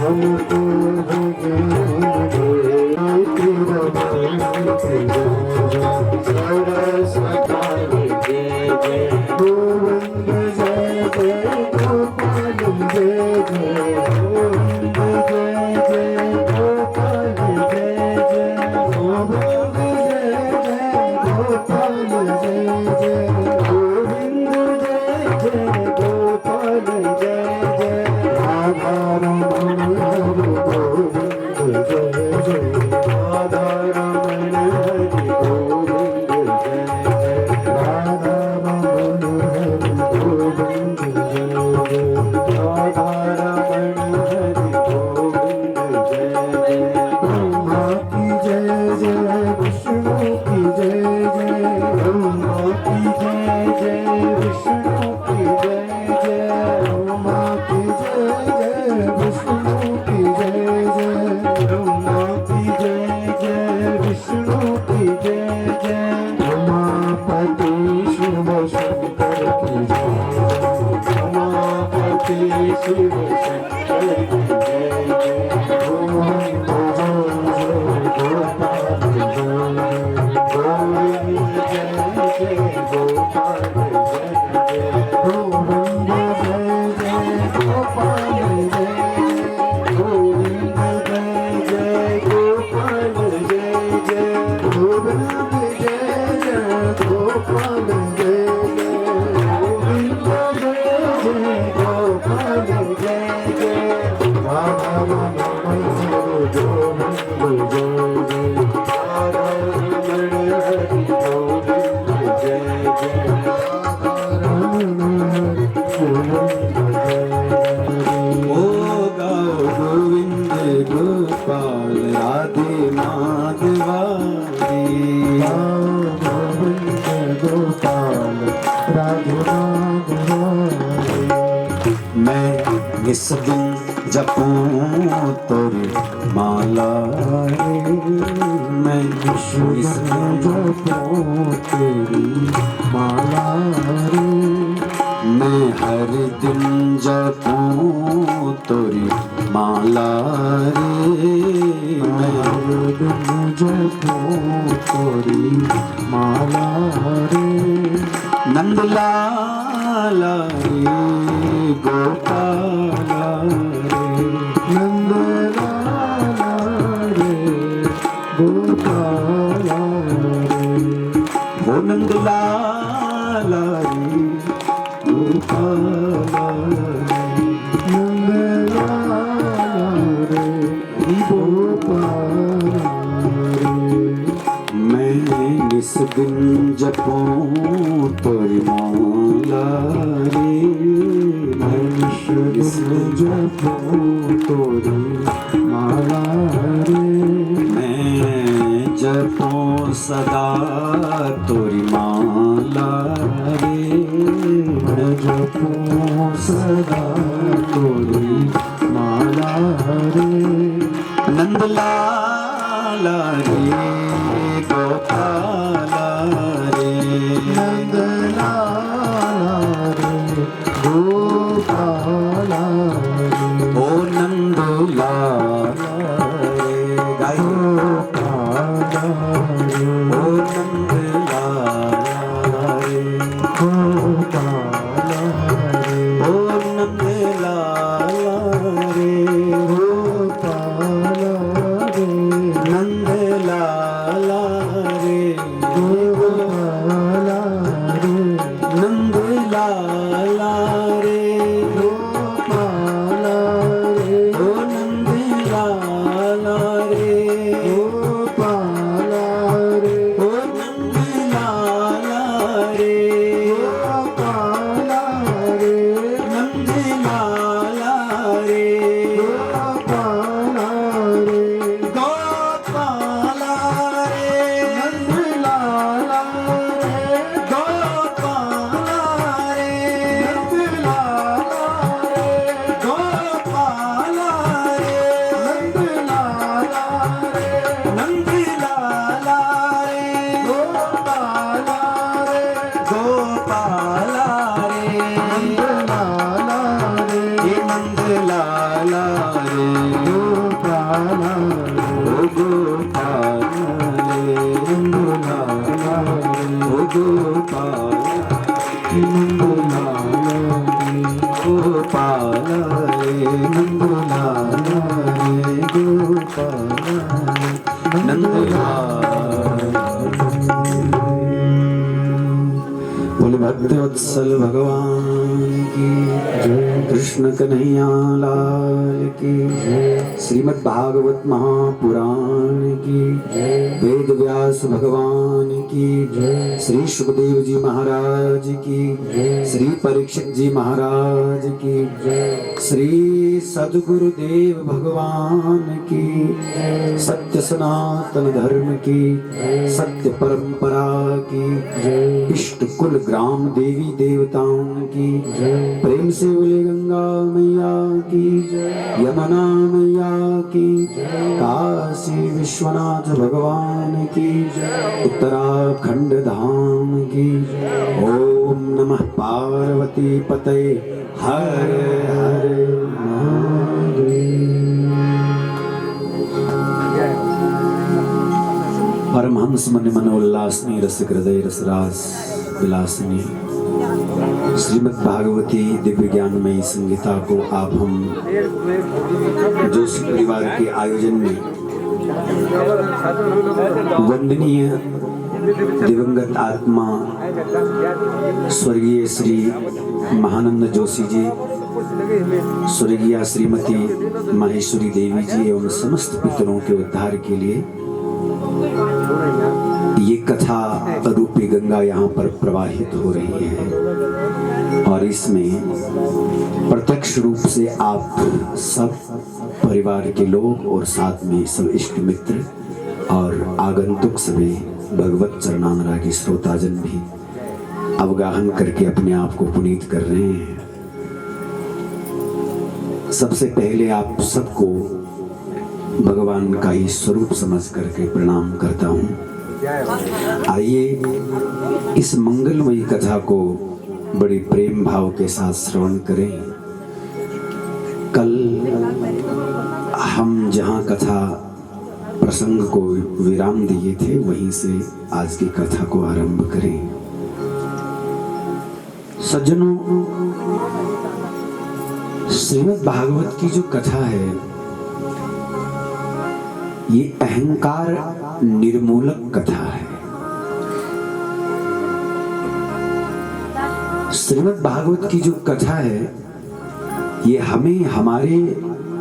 हमको हो ज्ञान दे तेरा नाम सरस्वती जय जय गोविंद जय जय गोपाल जय जय गोविंद जय जय गोपाल जय जय गोविंद जय जय गोपाल जय जय गोविंद जय जय गोपाल जय जय राधा रमण हरि गोविंद जय जय राधा रमण हरि गोविंद जय जय राधा रमण हरि गोविंद जय जय राधा रमण हरि गोविंद जय जय ब्रह्मा की जय जय विष्णु की जय जय ब्रह्मा की जय जय विष्णु की जय जय ब्रह्मा की जय जय विष्णु की जय जय ब्रह्मा की जय जय विष्णु की जय जय उमापति शिव शंकर की जय उमापति शिव शंकर की जय जय गोविंद जय जय गोपाल जय जय गोविंद जय जय गोपाल जय जय गोविंद जय जय गोपाल जय जय गोविंद जय जय गोपाल जय जय गोविंद जय जय गोपाल जय जय राधा रमण गोविंद जय जय राधा रमण हरि गोविंद जय जय राधा रमण हरि गोविंद जय जय ओ गोविंद गोपाल राधे माधवारी गोविंद गोपाल राधे माधवारी मैं इस दिन जपूं तोरी माला रे मैं इस दिन जपूं तेरी माला रे मैं हर दिन जपूं तोरी माला रे मैं हर दिन जपूं तोरी माला रे नंदलाला रे गोपाला रे नंदलाला रे गोपाला रे वो नंदलाला रे गोपाला रे नंदलाला रे गोपाला रे मैं इस दिन जपूं तोरी माला रे मैं इस दिन जपूं तोरी माला रे मैं जपूं सदा तोरी माला रे मैं जपूं सदा तोरी माला रे नंदलाला रे गोपाला रे नंदलाला रे गोपाला रे ओ नंदलाला रे गोपाला रे ओ नंदलाला रे गोपाला रे ओ नंदलाला रे गोपाला रे नंदलाला रे गोपाला रे नंदलाला रे गोपाला रे ओ नंदलाला गोपाला रे गोपाला ओ गोपाला रे नंदलाला ओ गोपाला नंदलाला गोपाला रे नंदलाला रे गोपाला नंदलाला। बोले भक्त वत्सल भगवान की जय, कृष्ण कन्हैया लाल की जय, श्रीमद् भागवत महापुराण की जय, वेद व्यास भगवान की जय, श्री सुखदेव जी महाराज की जय, श्री परीक्षित जी महाराज की जय, श्री सद्गुरुदेव भगवान की जय, सत्य सनातन धर्म की जय, सत्य परंपरा की जय, इष्ट कुल ग्राम देवी देवताओं की जय, प्रेम से बोले गंगा मैया की जय, यमुना मैया की जय, काशी विश्वनाथ भगवान की जय, उत्तराखंड धाम की जय। ओम नमः पार्वती पतये हर हर महादेव। परमहंस मन मनोल्लासनी रस हृदय रसरास विलासनी श्रीमद् भागवती दिव्य ज्ञानमयी संगीता को आप हम जोशी परिवार के आयोजन में वंदनीय दिवंगत आत्मा स्वर्गीय श्री महानंद जोशी जी, स्वर्गीय श्रीमती माहेश्वरी देवी जी एवं समस्त पितरों के उद्धार के लिए ये कथा रूपी गंगा यहाँ पर प्रवाहित हो रही है और इसमें प्रत्यक्ष रूप से आप सब परिवार के लोग और साथ में सब इष्ट मित्र और आगंतुक सभी भगवत चरणानुरागी श्रोताजन भी अवगाहन करके अपने आप को पुनीत कर रहे हैं। सबसे पहले आप सबको भगवान का ही स्वरूप समझ करके प्रणाम करता हूँ। आइए इस मंगलमयी कथा को बड़ी प्रेम भाव के साथ श्रवण करें। कल हम जहाँ कथा प्रसंग को विराम दिए थे वहीं से आज की कथा को आरंभ करें। सज्जनों, श्रीमद् भागवत की जो कथा है ये अहंकार निर्मूलक कथा है। श्रीमद् भागवत की जो कथा है ये हमें हमारे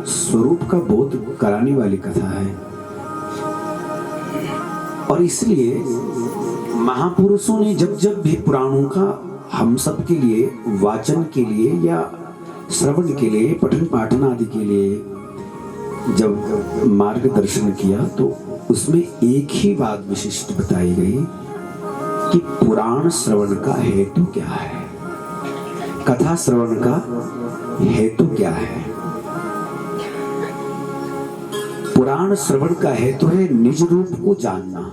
स्वरूप का बोध कराने वाली कथा है और इसलिए महापुरुषों ने जब जब भी पुराणों का हम सब के लिए वाचन के लिए या श्रवण के लिए पठन पाठन आदि के लिए जब मार्गदर्शन किया तो उसमें एक ही बात विशिष्ट बताई गई कि पुराण श्रवण का हेतु क्या है, कथा श्रवण का हेतु क्या है। पुराण श्रवण का हेतु है निज रूप को जानना,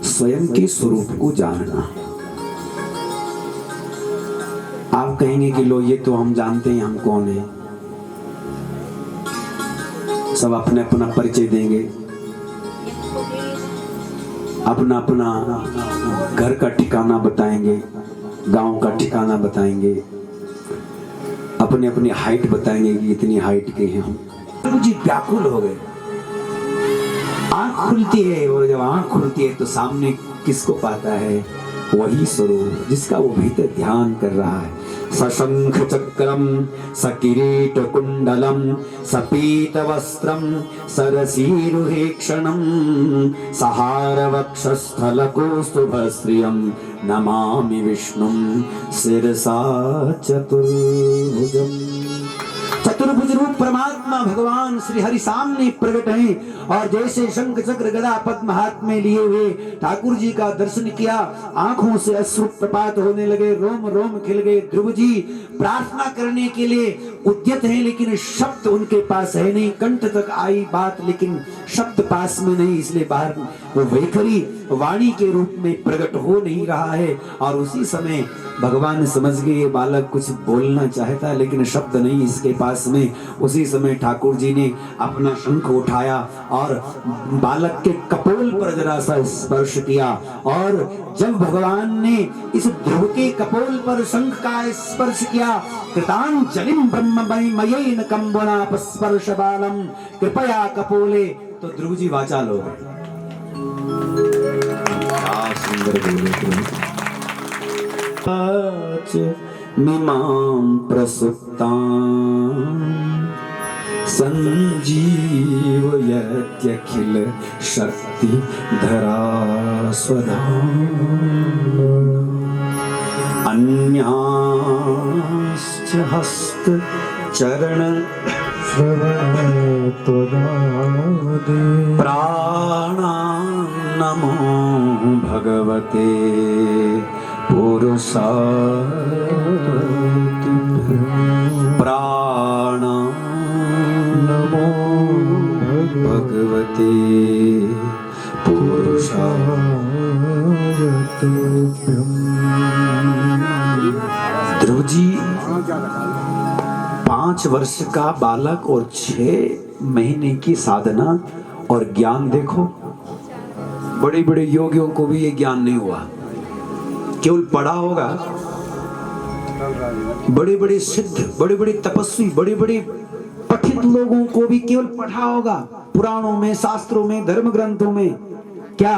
स्वयं के स्वरूप को जानना। आप कहेंगे कि लो ये तो हम जानते हैं हम कौन है, सब अपने अपना परिचय देंगे, अपना अपना घर का ठिकाना बताएंगे, गांव का ठिकाना बताएंगे, अपनी अपनी हाइट बताएंगे कि इतनी हाइट के हैं हम। जी व्याकुल हो गए। आंख खुलती है और जब आंख खुलती है तो सामने किसको पाता है? वही स्वरूप जिसका वो भीतर ध्यान कर रहा है। सशंख चक्रम सकिरीट कुंडलम सपीत वस्त्रम सरसीरुहेक्षणम सहार वक्षस्थल कौस्तुभश्रियम नमामि विष्णुम शिरसा चतुर्भुजम। चतुर्भुज रूप परमात्मा भगवान श्री हरि सामने प्रकट हैं और जैसे शंख चक्र गदा पद्म हाथ में लिए हुए ठाकुर जी का दर्शन किया, आंखों से अश्रु प्रपात होने लगे, रोम रोम खिल गए। ध्रुव जी प्रार्थना करने के लिए उद्यत हैं लेकिन शब्द उनके पास है नहीं, कंठ तक आई बात लेकिन शब्द पास में नहीं, इसलिए बाहर वो वैखरी वाणी के रूप में प्रकट हो नहीं रहा है। और उसी समय भगवान समझ गए ये बालक कुछ बोलना चाहता है लेकिन शब्द नहीं इसके पास में। उसी समय ठाकुर जी ने अपना शंख उठाया और बालक के कपोल पर जरा सा स्पर्श किया, और जब भगवान ने इस ध्रुव के कपोल पर शंख का स्पर्श किया, कृतांजलिं ब्रह्ममयेन कंबुनापस्पर्श बालम कृपया कपोले, तो ध्रुव जी वाचाल हो गए। क्या सुंदर बोले मिमां प्रसुप्तां संजीवयत्यखिल शक्ति धरा स्वधा अन्याश्च हस्त चरण प्राणां नमो भगवते पुरुषाय प्राणां नमो भगवते पुरुषाय तुभ्यम्। ध्रुव जी 5 वर्ष का बालक और 6 महीने की साधना और ज्ञान देखो। बड़े बड़े योगियों को भी ये ज्ञान नहीं हुआ, केवल पढ़ा होगा। बड़े बड़े सिद्ध, बड़े बड़े तपस्वी, बड़े बड़े पठित लोगों को भी केवल पढ़ा होगा पुराणों में, शास्त्रों में, धर्म ग्रंथों में, क्या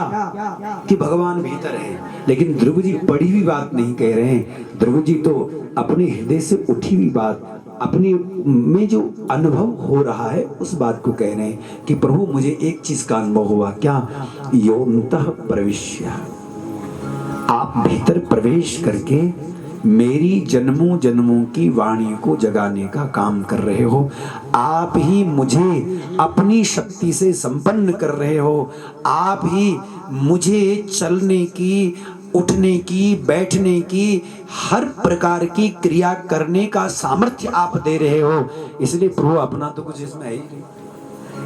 कि भगवान भीतर है। लेकिन ध्रुव जी पढ़ी हुई बात नहीं कह रहे हैं, ध्रुव जी तो अपने हृदय से उठी हुई बात, अपने में जो अनुभव हो रहा है उस बात को कह रहे हैं कि प्रभु मुझे एक चीज का अनुभव हुआ। क्या? योऽन्तः प्रविश्य, आप भीतर प्रवेश करके मेरी जन्मों जन्मों की वाणी को जगाने का काम कर रहे हो। आप ही मुझे अपनी शक्ति से संपन्न कर रहे हो। आप ही मुझे चलने की, उठने की, बैठने की, हर प्रकार की क्रिया करने का सामर्थ्य आप दे रहे हो। इसलिए प्रभु अपना तो कुछ इसमें है ही नहीं।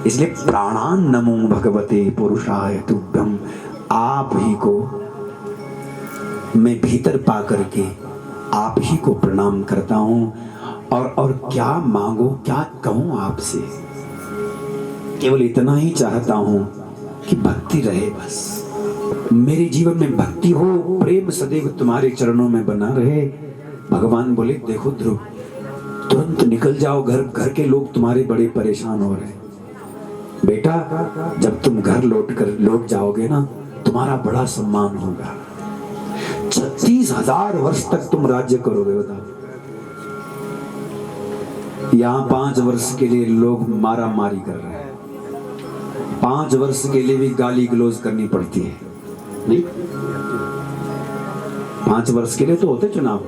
इसलिए प्राणान नमो भगवते पुरुषाय तुभ्यम, आप ही को मैं भीतर पा करके आप ही को प्रणाम करता हूं। और क्या मांगो, क्या कहूं आपसे, केवल इतना ही चाहता हूं कि भक्ति रहे। बस मेरे जीवन में भक्ति हो, प्रेम सदैव तुम्हारे चरणों में बना रहे। भगवान बोले देखो ध्रुव, तुरंत निकल जाओ घर, घर के लोग तुम्हारे बड़े परेशान हो रहे हैं। बेटा जब तुम घर लौट जाओगे ना, तुम्हारा बड़ा सम्मान होगा। 36,000 वर्ष तक तुम राज्य करोगे। बताओ, यहाँ 5 वर्ष के लिए लोग मारा मारी कर रहे हैं, 5 वर्ष के लिए भी गाली गलौज करनी पड़ती है। नहीं, 5 वर्ष के लिए तो होते चुनाव,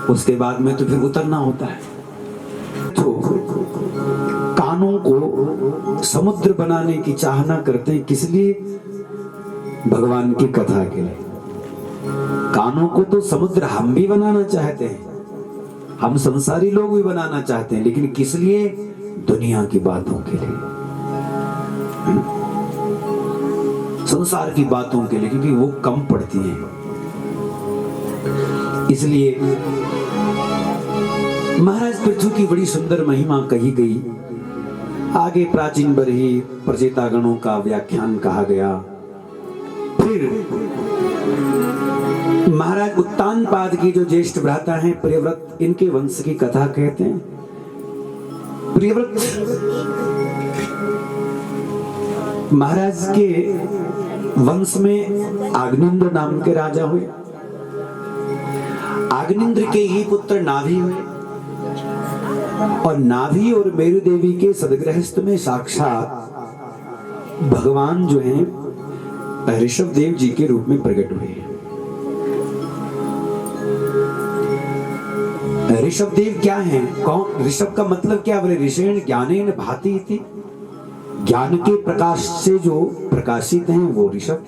उसके बाद में तो फिर उतरना होता है। तो कानों को समुद्र बनाने की चाहना करते हैं, किस लिए? भगवान की कथा के लिए। कानों को तो समुद्र हम भी बनाना चाहते हैं, हम संसारी लोग भी बनाना चाहते हैं, लेकिन किस लिए? दुनिया की बातों के लिए, संसार की बातों के लिए, क्योंकि वो कम पड़ती हैं। इसलिए महाराज पृथु की बड़ी सुंदर महिमा कही गई। आगे प्राचीन बरही प्रचेतागणों का व्याख्यान कहा गया। फिर महाराज उत्तानपाद की जो ज्येष्ठ भ्राता हैं प्रियव्रत, इनके वंश की कथा कहते हैं। प्रियव्रत महाराज के वंश में आग्नेन्द्र नाम के राजा हुए। आग्नेन्द्र के ही पुत्र नाभि हुए, और नाभि और मेरु देवी के सदगृहस्थ में साक्षात भगवान जो हैं ऋषभ देव जी के रूप में प्रकट हुए। ऋषभ देव क्या हैं? कौन? ऋषभ का मतलब क्या? बोले ऋषेण ज्ञानेन भाति इति, ज्ञान के प्रकाश से जो प्रकाशित हैं वो ऋषभ,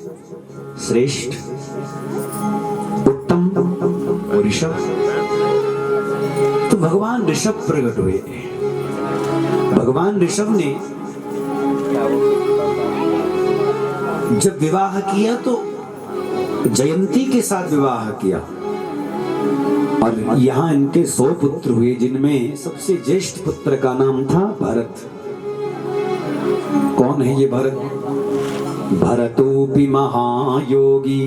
श्रेष्ठ उत्तम वो ऋषभ। तो भगवान ऋषभ प्रकट हुए। भगवान ऋषभ ने जब विवाह किया तो जयंती के साथ विवाह किया और यहाँ इनके 100 पुत्र हुए, जिनमें सबसे ज्येष्ठ पुत्र का नाम था भरत। कौन है ये भरत? भरतोपि महायोगी,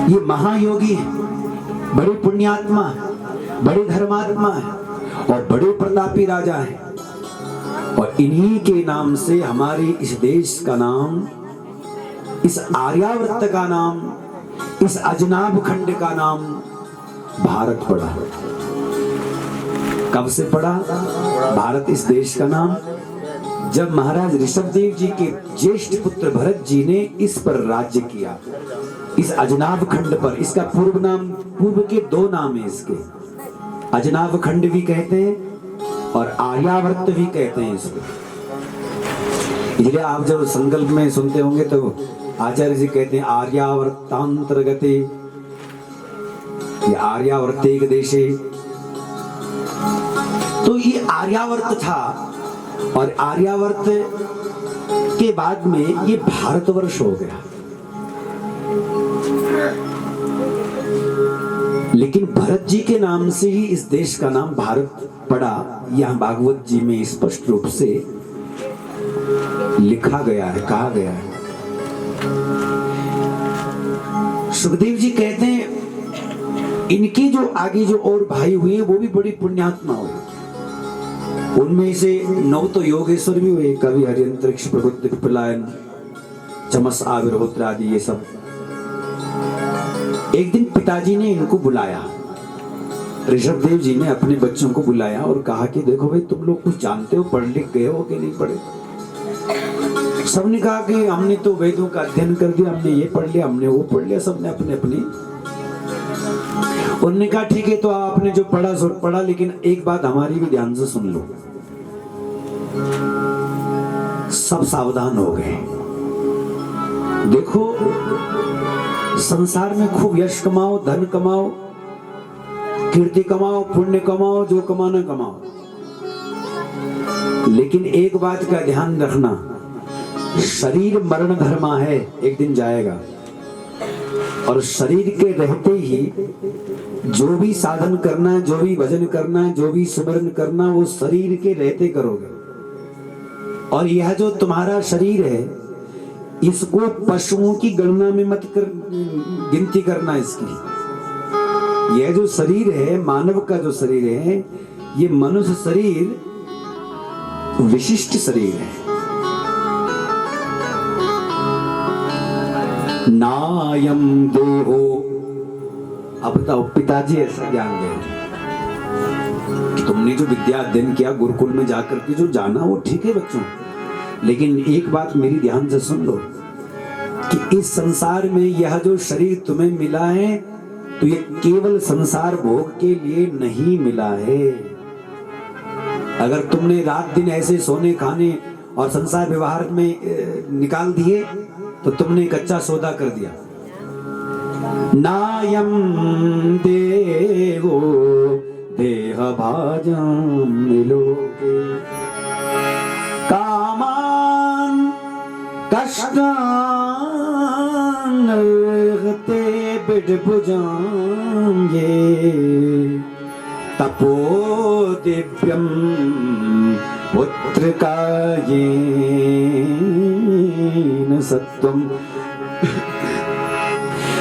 ये महायोगी है, बड़े पुण्यात्मा है, बड़े धर्मात्मा है और बड़े प्रतापी राजा है। और इन्हीं के नाम से हमारे इस देश का नाम, इस आर्यावर्त का नाम, इस अजनाब खंड का नाम भारत पड़ा। कब से पड़ा भारत इस देश का नाम? जब महाराज ऋषभदेव जी के ज्येष्ठ पुत्र भरत जी ने इस पर राज्य किया, इस अजनाब खंड पर। इसका पूर्व नाम, पूर्व के 2 नाम है इसके, अजनाब खंड भी कहते हैं और आर्यावर्त भी कहते हैं इसको। इसलिए आप जब संकल्प में सुनते होंगे तो आचार्य जी कहते हैं आर्यावर्तांतर्गते या आर्यावर्तेक देशे। तो ये आर्यावर्त था और आर्यावर्त के बाद में ये भारतवर्ष हो गया। लेकिन भरत जी के नाम से ही इस देश का नाम भारत पड़ा। यहां भागवत जी में स्पष्ट रूप से लिखा गया है, कहा गया है। सुखदेव जी कहते हैं इनके जो आगे जो और भाई हुए वो भी बड़ी पुण्यात्मा हुए। उनमें से 9 तो योगेश्वर भी हुए, कवि हरिअंतरिक्ष प्रबुद्ध पिपलायन चमस आविर्होत्र आदि ये सब। एक दिन पिताजी ने इनको बुलाया, ऋषभदेव जी ने अपने बच्चों को बुलाया और कहा कि देखो भाई, तुम लोग कुछ जानते हो, पढ़ लिख गए हो कि नहीं पढ़े? सबने कहा कि हमने तो वेदों का अध्ययन कर दिया, हमने ये पढ़ लिया, हमने वो पढ़ लिया, सबने अपने अपनी। उन्होंने कहा ठीक है, तो आपने जो पढ़ा सो पढ़ा, लेकिन एक बात हमारी भी ध्यान से सुन लो। सब सावधान हो गए। देखो, संसार में खूब यश कमाओ, धन कमाओ, कीर्ति कमाओ, पुण्य कमाओ, जो कमाना कमाओ, लेकिन एक बात का ध्यान रखना, शरीर मरण धर्मा है, एक दिन जाएगा। और शरीर के रहते ही जो भी साधन करना है, जो भी भजन करना है, जो भी सुमरन करना, वो शरीर के रहते करोगे। और यह जो तुम्हारा शरीर है, इसको पशुओं की गणना में मत कर, गिनती करना इसकी। यह जो शरीर है, मानव का जो शरीर है, ये मनुष्य शरीर विशिष्ट शरीर है। नायम देहो। अब बताओ, पिताजी ऐसा ज्ञान दे, तुमने जो विद्या अध्ययन किया गुरुकुल में जाकर के जो जाना, वो ठीक है बच्चों, लेकिन एक बात मेरी ध्यान से सुन लो कि इस संसार में यह जो शरीर तुम्हें मिला है, तो ये केवल संसार भोग के लिए नहीं मिला है। अगर तुमने रात दिन ऐसे सोने खाने और संसार व्यवहार में निकाल दिए, तो तुमने कच्चा सौदा कर दिया। नायम देवो देह भाजम लोके कामान कष्टान ते बिडभुजांगे तपो दिव्यम पुत्र का ये सत्वम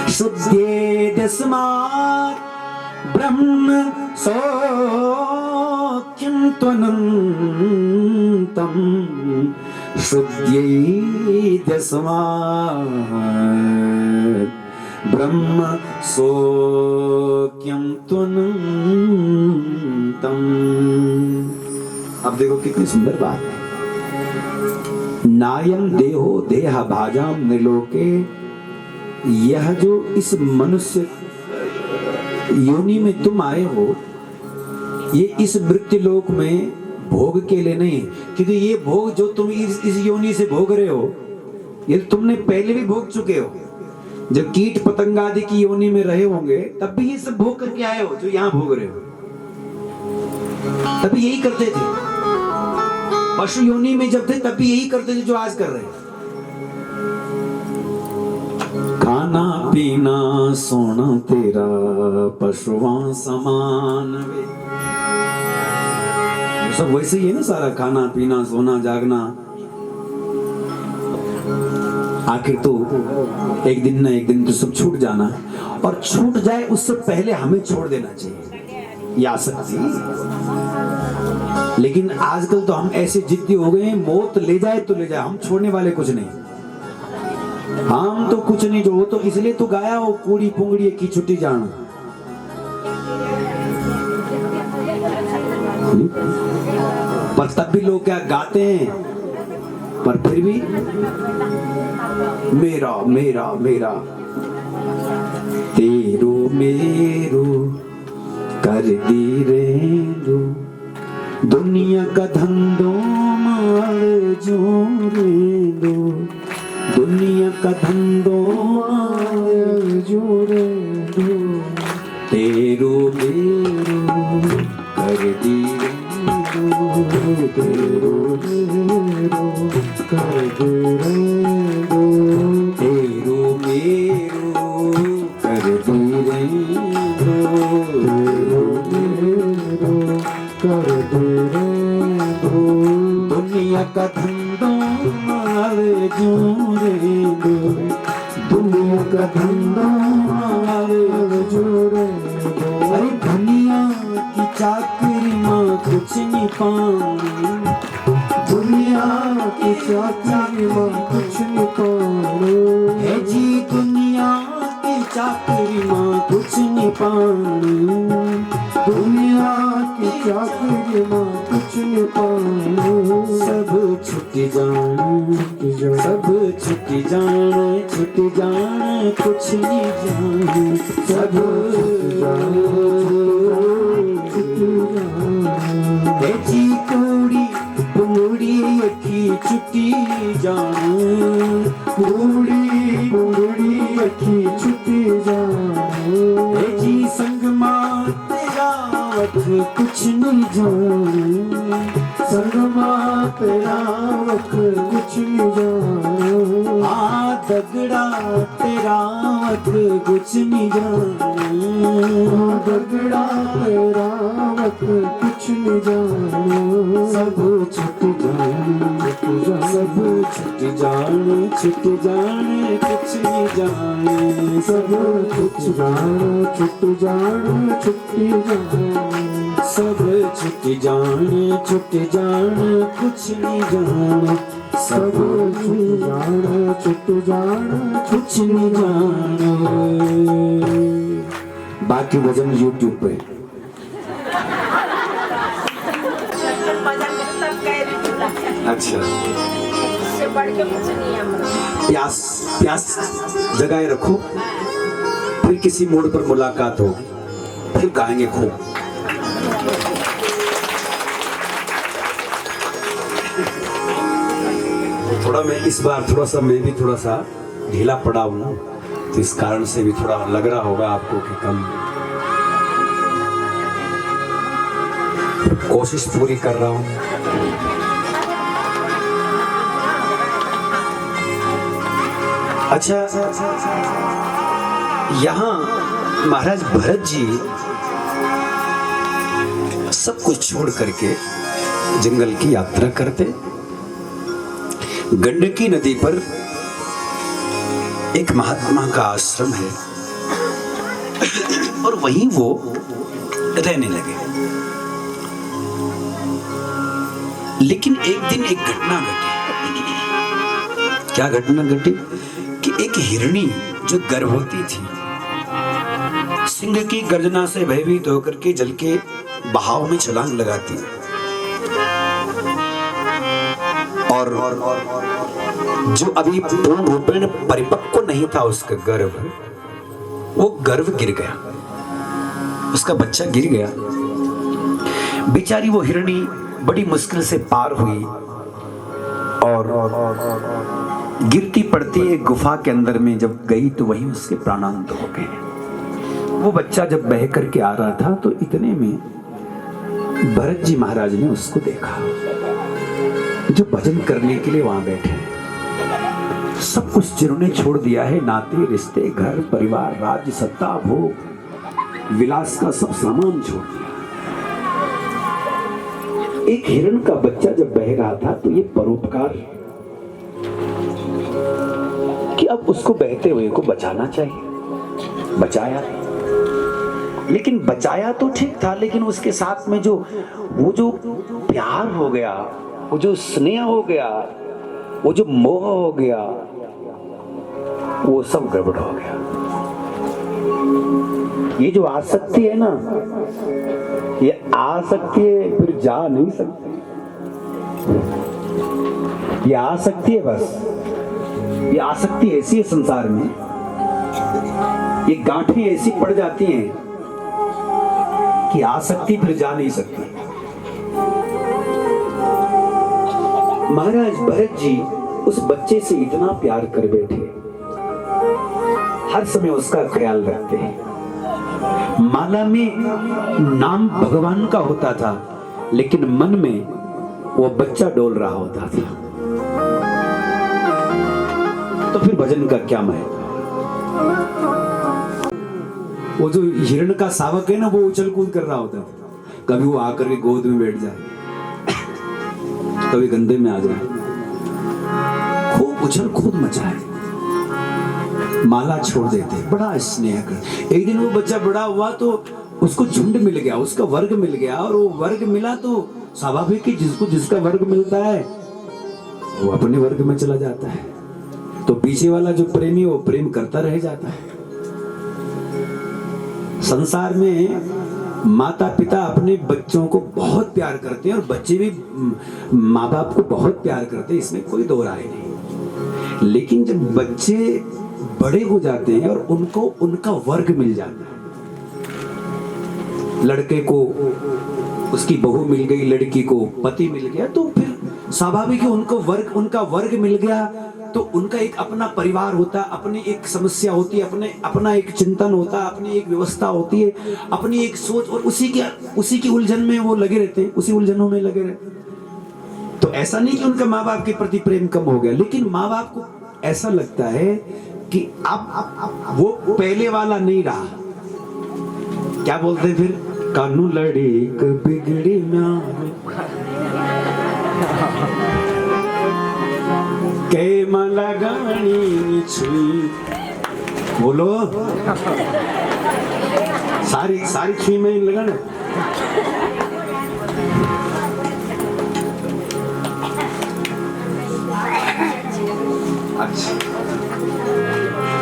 शुद्धेदस्मात् ब्रह्म सौख्यं त्वनन्तं शुद्धेदस्मात् ब्रह्म सौख्यं त्वनन्तं। अब देखो कितनी सुंदर बात है। नायम देहो देह भाजाम निलोके, यह जो इस मनुष्य योनि में तुम आए हो, ये इस मृत्यु लोक में भोग के लिए नहीं, क्योंकि ये भोग जो तुम इस योनि से भोग रहे हो, ये तुमने पहले भी भोग चुके हो। जब कीट पतंग आदि की योनि में रहे होंगे, तब भी ये सब भोग करके आए हो, जो यहाँ भोग रहे हो। तभी यही करते थे। पशु योनि में जब थे, तब भी यही करते थे जो आज कर रहे हैं। खाना पीना सोना तेरा पशुओं समान वे। सब वैसे ही है ना, सारा खाना पीना सोना जागना, आखिर तो एक दिन ना एक दिन तो सब छूट जाना, और छूट जाए उससे पहले हमें छोड़ देना चाहिए ये आसक्ति। लेकिन आजकल तो हम ऐसे जिद्दी हो गए हैं, मौत ले जाए तो ले जाए, हम छोड़ने वाले कुछ नहीं, हम तो कुछ नहीं जो, तो इसलिए तो गाया हो कूड़ी पुंगड़ी की छुट्टी जान। पर तब भी लोग क्या गाते हैं, पर फिर भी मेरा मेरा मेरा तेरो मेरो कर दी रेंदो, दुनिया का धंधो मार जोरेंदो, दुनिया का धंधो मार जोरेंदो, तेरो मेरो कर दी रेंदो, तेरो मेरो कर दी रेंदो, तेरो मेरो कर दी रेंदो, तेरो मेरो कर दी रेंदो, दुनिया का धंधो मार जोरेंदो, दुनिया का धंधो मार जोरेंदो। अरे दुनिया की चाकरी माँ कुछ नहीं पानी, दुनिया की चाकरी माँ कुछ नहीं पानी, है जी दुनिया की चाकरी माँ कुछ नहीं पानी, दुनिया की चाकरी माँ कुछ नहीं पानी, सब छुट जान सब छुट जान छुट जान कुछ नहीं जान, सब जी कूड़ी पुंगड़ी की छुट्टी जान, कूड़ी पुंगड़ी की छुट्टी जान, जी संग माँ तेरा वक्त कुछ नहीं जान, संग माँ तेरा वक्त कुछ नहीं जान, हाँ दगड़ा तेरा वक्त कुछ नहीं जान, दगड़ा तेरा वक्त कुछ नहीं जान, सब छुट जान सब छुट जान छुट जान कुछ नहीं जान, सब छुट जान छुट जान छुट्टी जान, सब छुट जान छुट जान कुछ नहीं जान, सब छुट जान छुट जान कुछ नहीं जान। बाकी भजन YouTube पे। अच्छा, प्यास प्यास जगाए रखो, फिर किसी मोड़ पर मुलाकात हो, फिर गाएंगे खूब। थोड़ा मैं इस बार मैं भी थोड़ा सा ढीला पड़ा हूँ, तो इस कारण से भी थोड़ा लग रहा होगा आपको कि कम, कोशिश पूरी कर रहा हूँ। अच्छा, यहाँ महाराज भरत जी सब कुछ छोड़ करके जंगल की यात्रा करते, गंडकी नदी पर एक महात्मा का आश्रम है और वहीं वो रहने लगे। लेकिन एक दिन एक घटना घटी। क्या घटना घटी कि एक हिरणी जो गर्भवती थी, सिंह की गर्जना से भयभीत होकर के जल के बहाव में छलांग लगाती, और जो अभी पूर्ण रूपेण परिपक्व नहीं था उसका गर्भ, वो गर्भ गिर गया, उसका बच्चा गिर गया। बेचारी वो हिरणी बड़ी मुश्किल से पार हुई और गिरती पड़ती एक गुफा के अंदर में जब गई तो वहीं उसके प्राणांत हो गए। वो बच्चा जब बह करके आ रहा था तो इतने में भरत जी महाराज ने उसको देखा, जो भजन करने के लिए वहां बैठे। सब कुछ जिन्होंने छोड़ दिया है, नाते रिश्ते, घर परिवार, राज्य, सत्ता, भोग विलास का सब सामान छोड़ दिया। एक हिरण का बच्चा जब बह रहा था तो ये परोपकार कि अब उसको बहते हुए को बचाना चाहिए। बचाया, लेकिन बचाया तो ठीक था, लेकिन उसके साथ में वो जो प्यार हो गया, वो जो स्नेह हो गया, वो जो मोह हो गया, वो सब गड़बड़ हो गया। ये जो आसक्ति है ना, ये आ सकती है फिर जा नहीं सकती। ये आ सकती है बस, ये आसक्ति ऐसी है संसार में, ये गांठें ऐसी पड़ जाती हैं कि आसक्ति फिर जा नहीं सकती। महाराज भरत जी उस बच्चे से इतना प्यार कर बैठे, हर समय उसका ख्याल रखते हैं। माला में नाम भगवान का होता था, लेकिन मन में वो बच्चा डोल रहा होता था। तो फिर भजन का क्या महत्व? वो जो हिरण का शावक है ना, वो उछल कूद कर रहा होता था। कभी वो आकर के गोद में बैठ जाए, कभी गंदे में आ जाए, खूब उछल कूद मचाए, माला छोड़ देते, बड़ा स्नेह कर। एक दिन वो बच्चा बड़ा हुआ तो उसको झुंड मिल गया, उसका वर्ग मिल गया, और वो वर्ग मिला तो स्वाभाविक है जिसको जिसका वर्ग मिलता है वो अपने वर्ग में चला जाता है। तो पीछे वाला जो प्रेमी वो प्रेम करता रह जाता है। संसार में माता पिता अपने बच्चों को बहुत प्यार करते हैं और बच्चे भी माँ बाप को बहुत प्यार करते हैं, इसमें कोई दो राय नहीं। लेकिन जब बच्चे बड़े हो जाते हैं और उनको उनका वर्ग मिल जाता है, लड़के को उसकी बहू मिल गई, लड़की को पति मिल गया, तो फिर स्वाभाविक है उनका वर्ग मिल गया, तो उनका एक अपना परिवार होता है, अपनी एक समस्या होती है, अपना एक चिंतन होता है, अपनी एक व्यवस्था होती है, अपनी एक सोच, और उसी की उलझन में वो लगे रहते हैं, उसी उलझनों में लगे रहते हैं। तो ऐसा नहीं कि उनका माँ बाप के प्रति प्रेम कम हो गया, लेकिन माँ बाप को ऐसा लगता है कि अब वो पहले वाला नहीं रहा। क्या बोलते हैं फिर? कानू लड़ी बिगड़ी के मला गानी छुई, बोलो सारी छुई में लगाना। अच्छा,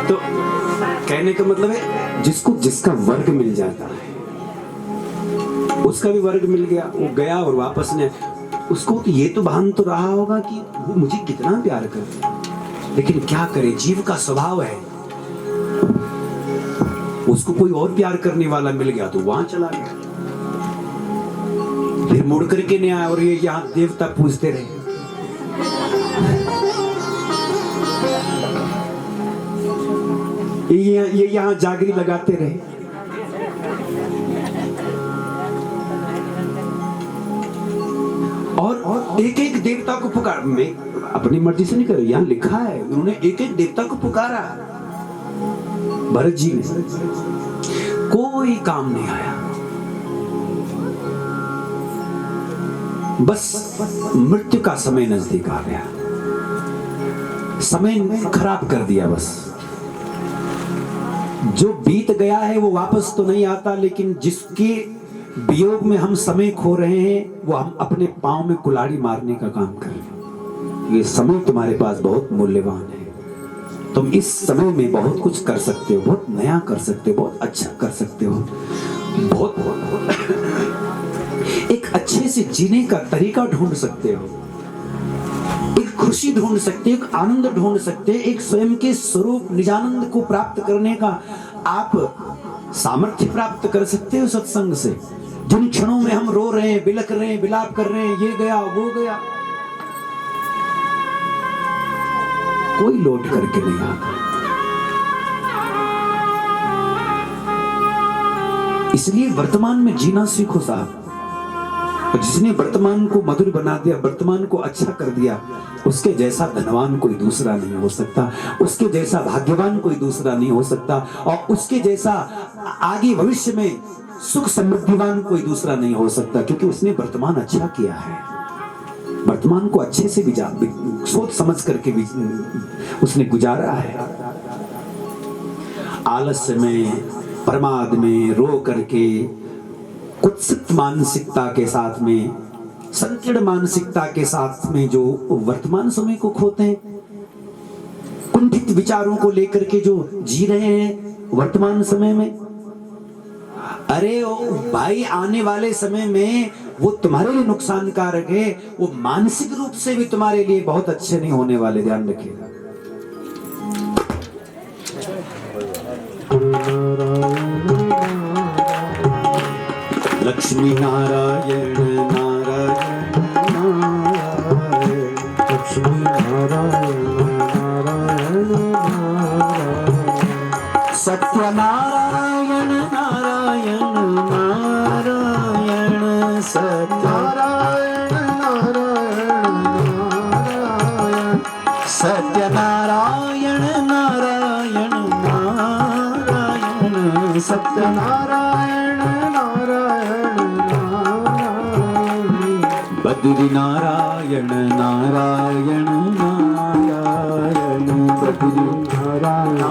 तो कहने का मतलब है जिसको जिसका वर्ग मिल जाता है, उसका भी वर्ग मिल गया, वो गया और वापस ने उसको तो ये तो भान तो रहा होगा कि वो मुझे कितना प्यार करता है, लेकिन क्या करे, जीव का स्वभाव है, उसको कोई और प्यार करने वाला मिल गया तो वहां चला गया, फिर मुड़ करके नहीं आया, और ये यहाँ देवता पूजते रहे। ये यहाँ जागरी लगाते रहे। और एक एक देवता को पुकार, मैं अपनी मर्जी से नहीं कर रही, यहाँ लिखा है उन्होंने एक एक देवता को पुकारा भरत जी ने, कोई काम नहीं आया। बस मृत्यु का समय नजदीक आ गया, समय खराब कर दिया। बस जो बीत गया है वो वापस तो नहीं आता, लेकिन जिसके वियोग में हम समय खो रहे हैं वो हम अपने पांव में कुल्हाड़ी मारने का काम कर रहे हैं। ये समय तुम्हारे पास बहुत मूल्यवान है, तुम इस समय में बहुत कुछ कर सकते हो, बहुत नया कर सकते हो, बहुत अच्छा कर सकते हो, बहुत एक अच्छे से जीने का तरीका ढूंढ सकते हो, एक खुशी ढूंढ सकते हो, एक आनंद ढूंढ सकते हो, एक स्वयं के स्वरूप निजानंद को प्राप्त करने का आप सामर्थ्य प्राप्त कर सकते हो सत्संग से। जिन क्षणों में हम रो रहे हैं, बिलख रहे हैं, विलाप कर रहे हैं, ये गया वो गया, कोई लौट करके नहीं आता। इसलिए वर्तमान में जीना सीखो साहब। जिसने वर्तमान को मधुर बना दिया, वर्तमान को अच्छा कर दिया, उसके जैसा धनवान कोई दूसरा नहीं हो सकता, उसके जैसा भाग्यवान कोई दूसरा नहीं हो सकता, और उसके जैसा आगे भविष्य में सुख समृद्धिवान कोई दूसरा नहीं हो सकता, क्योंकि उसने वर्तमान अच्छा किया है। वर्तमान को अच्छे से सोच समझ करके भी उसने गुजारा है। आलस्य में, प्रमाद में, रो करके, कुत्सित मानसिकता के साथ में, संकीर्ण मानसिकता के साथ में जो वर्तमान समय को खोते हैं, कुंठित विचारों को लेकर के जो जी रहे हैं वर्तमान समय में, अरे ओ भाई, आने वाले समय में वो तुम्हारे लिए नुकसानकारक है, वो मानसिक रूप से भी तुम्हारे लिए बहुत अच्छे नहीं होने वाले, ध्यान रखिएगा। लक्ष्मी नारायण नारायण नारायण, लक्ष्मी नारायण नारायण नारायण, सत्यनारायण नारायण नारायण, सत्यनारायण नारायण नारायण, सत्यनारायण नारायण नारायण, सत्यनारायण नारायण नारायण, बद्री नारायण नारायण नारायण, बद्री नारायण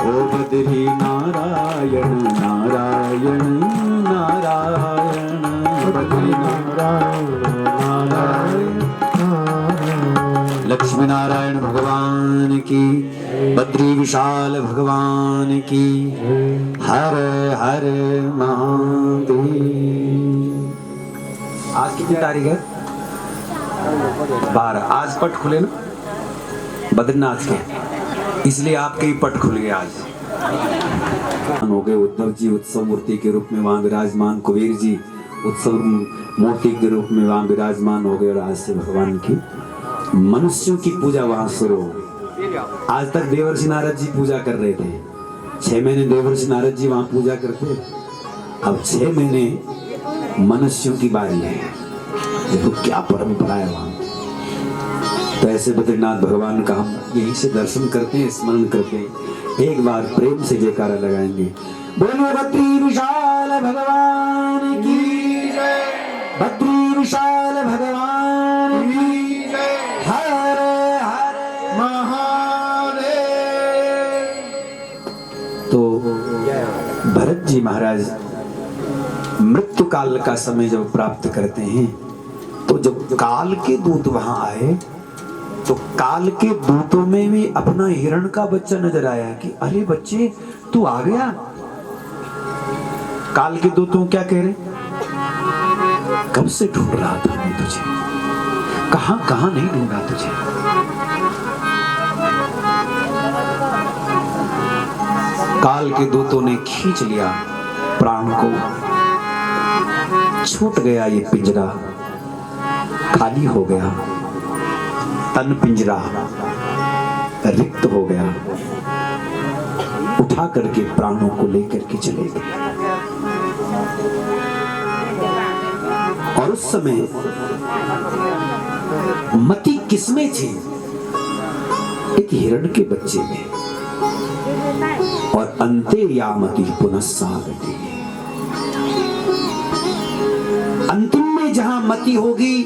ओ बद्री नारायण नारायण नारायण, बद्री नारायण नारायण। लक्ष्मी नारायण भगवान की, बद्री विशाल भगवान की, हर हर महादेव। आज कितनी तारीख है? 12। आज पट खुले ना बद्रीनाथ के, इसलिए आपके ही पट खुल गए आज। हो गए उद्धव जी उत्सव मूर्ति के रूप में वहां विराजमान, कुबेर जी उत्सव मूर्ति के रूप में वहां विराजमान हो गए, और आज से भगवान की मनुष्यों की पूजा वहां शुरू हो गई। आज तक देवर्षि नारद जी पूजा कर रहे थे, 6 महीने देवर्षि नारद जी वहां पूजा करते, अब 6 महीने मनुष्यों की बारी है। देखो क्या परंपरा है वहां। तो ऐसे बद्रीनाथ भगवान का हम यहीं से दर्शन करते हैं, स्मरण करते हैं। एक बार प्रेम से जयकारा लगाएंगे, बोलो बद्री विशाल भगवान की जय, बद्री विशाल भगवान की जय, हर हर महादेव। तो भरत जी महाराज मृत्यु काल का समय जब प्राप्त करते हैं, तो जब काल के दूत वहां आए, तो काल के दूतों में भी अपना हिरण का बच्चा नजर आया कि अरे बच्चे तू आ गया। काल के दूतों क्या कह रहे, कब से ढूंढ रहा था मैं तुझे, कहां कहां नहीं ढूंढा तुझे। काल के दूतों ने खींच लिया प्राण को, छूट गया ये पिंजरा, खाली हो गया तन, पिंजरा रिक्त हो गया, उठा करके प्राणों को लेकर के चले गए। और उस समय मति किसमें थी? एक हिरण के बच्चे में। और अंते या मति पुनः सागति, अंतिम में जहां मति होगी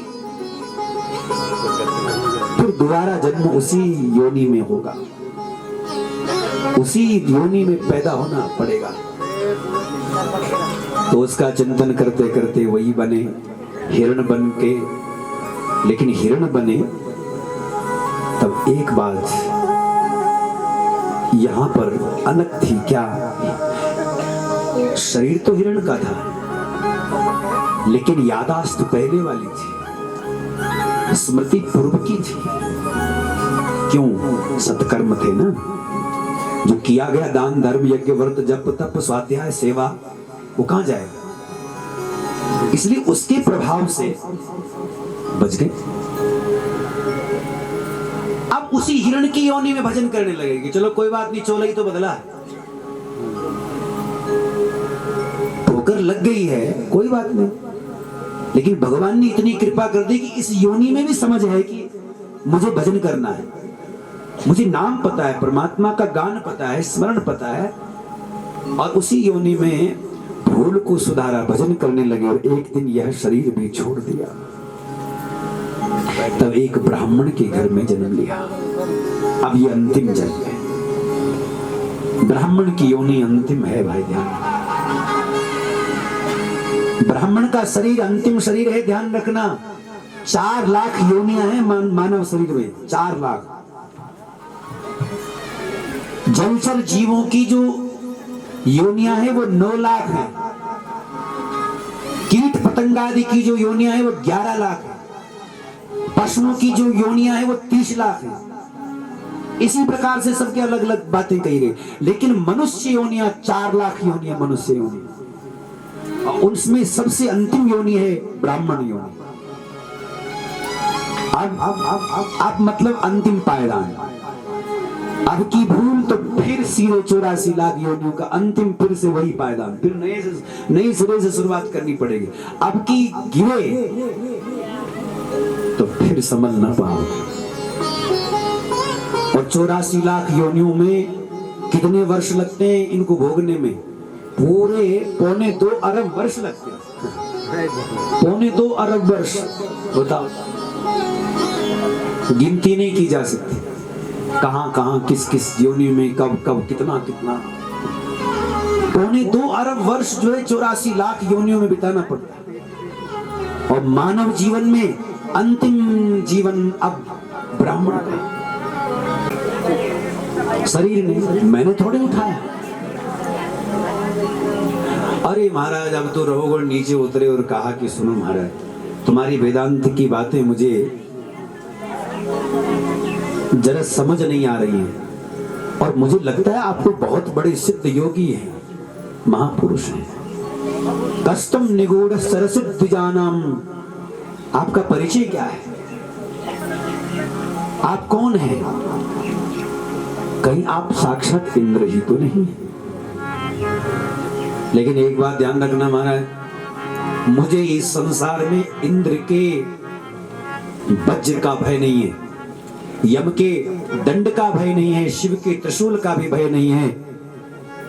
फिर दोबारा जन्म उसी योनि में होगा, उसी योनि में पैदा होना पड़ेगा। तो उसका चिंतन करते करते वही बने, हिरण बन के। लेकिन हिरण बने तब एक बात यहां पर अलग थी, क्या? शरीर तो हिरण का था, लेकिन यादाश्त पहले वाली थी, स्मृति पूर्व की थी। क्यों? सत्कर्म थे ना, जो किया गया दान धर्म यज्ञ व्रत जप तप स्वाध्याय सेवा, वो कहां जाएगा? इसलिए उसके प्रभाव से बच गए। अब उसी हिरण की योनि में भजन करने लगेगी। चलो कोई बात नहीं, चोला ही तो बदला, ठोकर लग गई है कोई बात नहीं, लेकिन भगवान ने इतनी कृपा कर दी कि इस योनि में भी समझ है कि मुझे भजन करना है, मुझे नाम पता है, परमात्मा का गान पता है, स्मरण पता है, और उसी योनि में भूल को सुधारा, भजन करने लगे और एक दिन यह शरीर भी छोड़ दिया। तब एक ब्राह्मण के घर में जन्म लिया। अब ये अंतिम जन्म है, ब्राह्मण की योनि अंतिम है भाई, ध्यान। ब्राह्मण का शरीर अंतिम शरीर है, ध्यान रखना। 4 लाख योनियां हैं मानव शरीर में, 4 लाख। जलचर जीवों की जो योनियां हैं वो 9 लाख है, कीट पतंग आदि की जो योनियां हैं वो 11 लाख है, पशुओं की जो योनियां हैं वो 30 लाख है। इसी प्रकार से सबके अलग अलग बातें कही गई, लेकिन मनुष्य योनियां 4 लाख योनियां मनुष्य योनि, और उनमें सबसे अंतिम योनि है ब्राह्मण योनि। अब मतलब अंतिम पायदान। अब की भूल तो फिर सीधे 84 लाख योनियों का अंतिम, फिर से वही पायदान, फिर नए सिरे से शुरुआत करनी पड़ेगी। अब की गिरे तो फिर समझ ना पाओ। और 84 लाख योनियों में कितने वर्ष लगते हैं इनको भोगने में? पूरे 2.25 अरब वर्ष लगते हैं, 2.25 अरब वर्ष। बताओ, गिनती नहीं की जा सकती, कहां कहां किस किस योनि में कब कब कितना कितना। 2.25 अरब वर्ष जो है 84 लाख योनियों में बिताना पड़ता है। और मानव जीवन में अंतिम जीवन अब ब्राह्मण का। शरीर ने मैंने थोड़े उठाया। अरे महाराज, अब तो रहोगढ़ नीचे उतरे और कहा कि सुनो महाराज, तुम्हारी वेदांत की बातें मुझे जरा समझ नहीं आ रही हैं, और मुझे लगता है आप तो बहुत बड़े सिद्ध योगी हैं, महापुरुष हैं। कस्तम निगूढ़ सरसिद्ध जानम, आपका परिचय क्या है? आप कौन हैं? कहीं आप साक्षात इंद्र ही तो नहीं? लेकिन एक बात ध्यान रखना महाराज, मुझे इस संसार में इंद्र के वज्र का भय नहीं है, यम के दंड का भय नहीं है, शिव के त्रिशूल का भी भय नहीं है।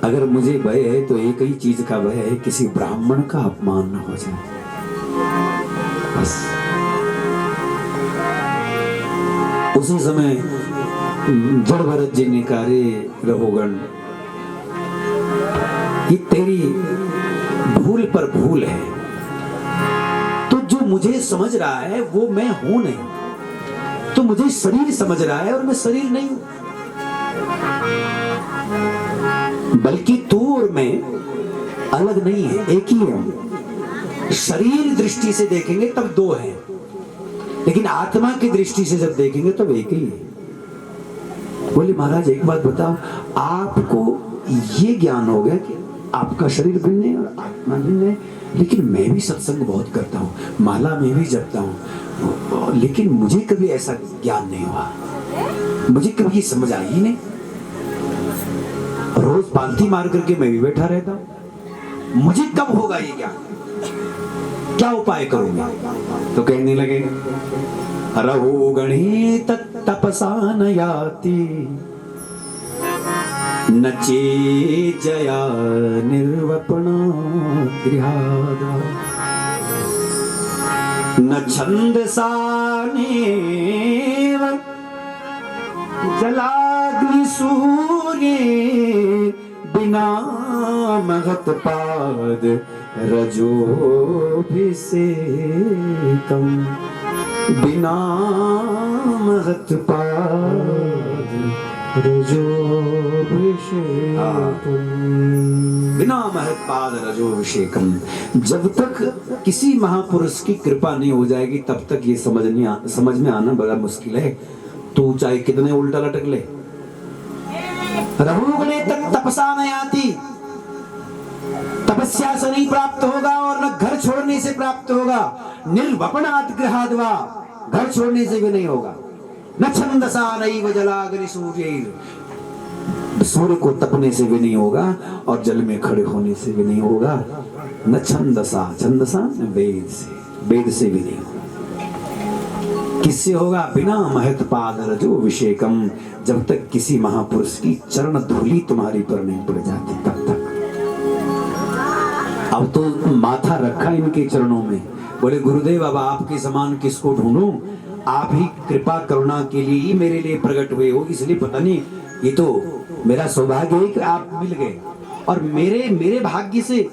अगर मुझे भय है तो एक ही चीज का भय है, किसी ब्राह्मण का अपमान न हो जाए, बस। उसी समय जड़ भरत जी ने कहा, रे रघुगण, ये तेरी भूल पर भूल है। तो जो मुझे समझ रहा है वो मैं हूं नहीं, तो मुझे शरीर समझ रहा है और मैं शरीर नहीं हूं, बल्कि तू और मैं अलग नहीं है, एक ही है। शरीर दृष्टि से देखेंगे तब 2 हैं, लेकिन आत्मा की दृष्टि से जब देखेंगे तब एक ही है। बोले महाराज एक बात बताओ, आपको ये ज्ञान हो गया कि आपका शरीर भिन्न है और आत्मा भिन्न है, लेकिन मैं भी सत्संग बहुत करता हूँ, माला में भी जपता हूँ, लेकिन मुझे कभी ऐसा ज्ञान नहीं हुआ, मुझे कभी ये समझ आई ही नहीं। रोज पालथी मार करके मैं भी बैठा रहता हूँ, मुझे कब होगा ये ज्ञान? क्या उपाय करूंगा? तो कहने लगे, रहो गणे तपसा न याति, नचे जया निर्वपना गृहादा, न छंदसा नेव जलाग्नि सूर्ये, बिना महत पाद रजोभिषेकम, बिना महत पाद बिना महत्पाद रजोभिषेकम। जब तक किसी महापुरुष की कृपा नहीं हो जाएगी तब तक ये समझ में आना बड़ा मुश्किल है। तू चाहे कितने उल्टा लटक ले, रघुगणे तक तपसा नहीं आती, तपस्या से नहीं प्राप्त होगा और न घर छोड़ने से प्राप्त होगा, निर्वपनात् गृहाद्वा, घर छोड़ने से भी नहीं होगा, न छंदसा नैव जलाग्नि सूर्यैर्, सूर्य को तपने से भी नहीं होगा और जल में खड़े होने से भी नहीं होगा, न छंदसा, छंदसा न वेद से, वेद से भी नहीं। किससे होगा? बिना महत पाद रजो अभिषेकम, जब तक किसी महापुरुष की चरण धूली तुम्हारी पर नहीं पड़ जाती तब तक। अब तो माथा रखा इनके चरणों में, बोले गुरुदेव अब आपके समान किसको ढूंढूं, आप ही कृपा करुणा के लिए ही मेरे लिए प्रकट हुए हो, इसलिए पता नहीं, ये तो मेरा सौभाग्य है कि आप मिल गए, और मेरे भाग्य से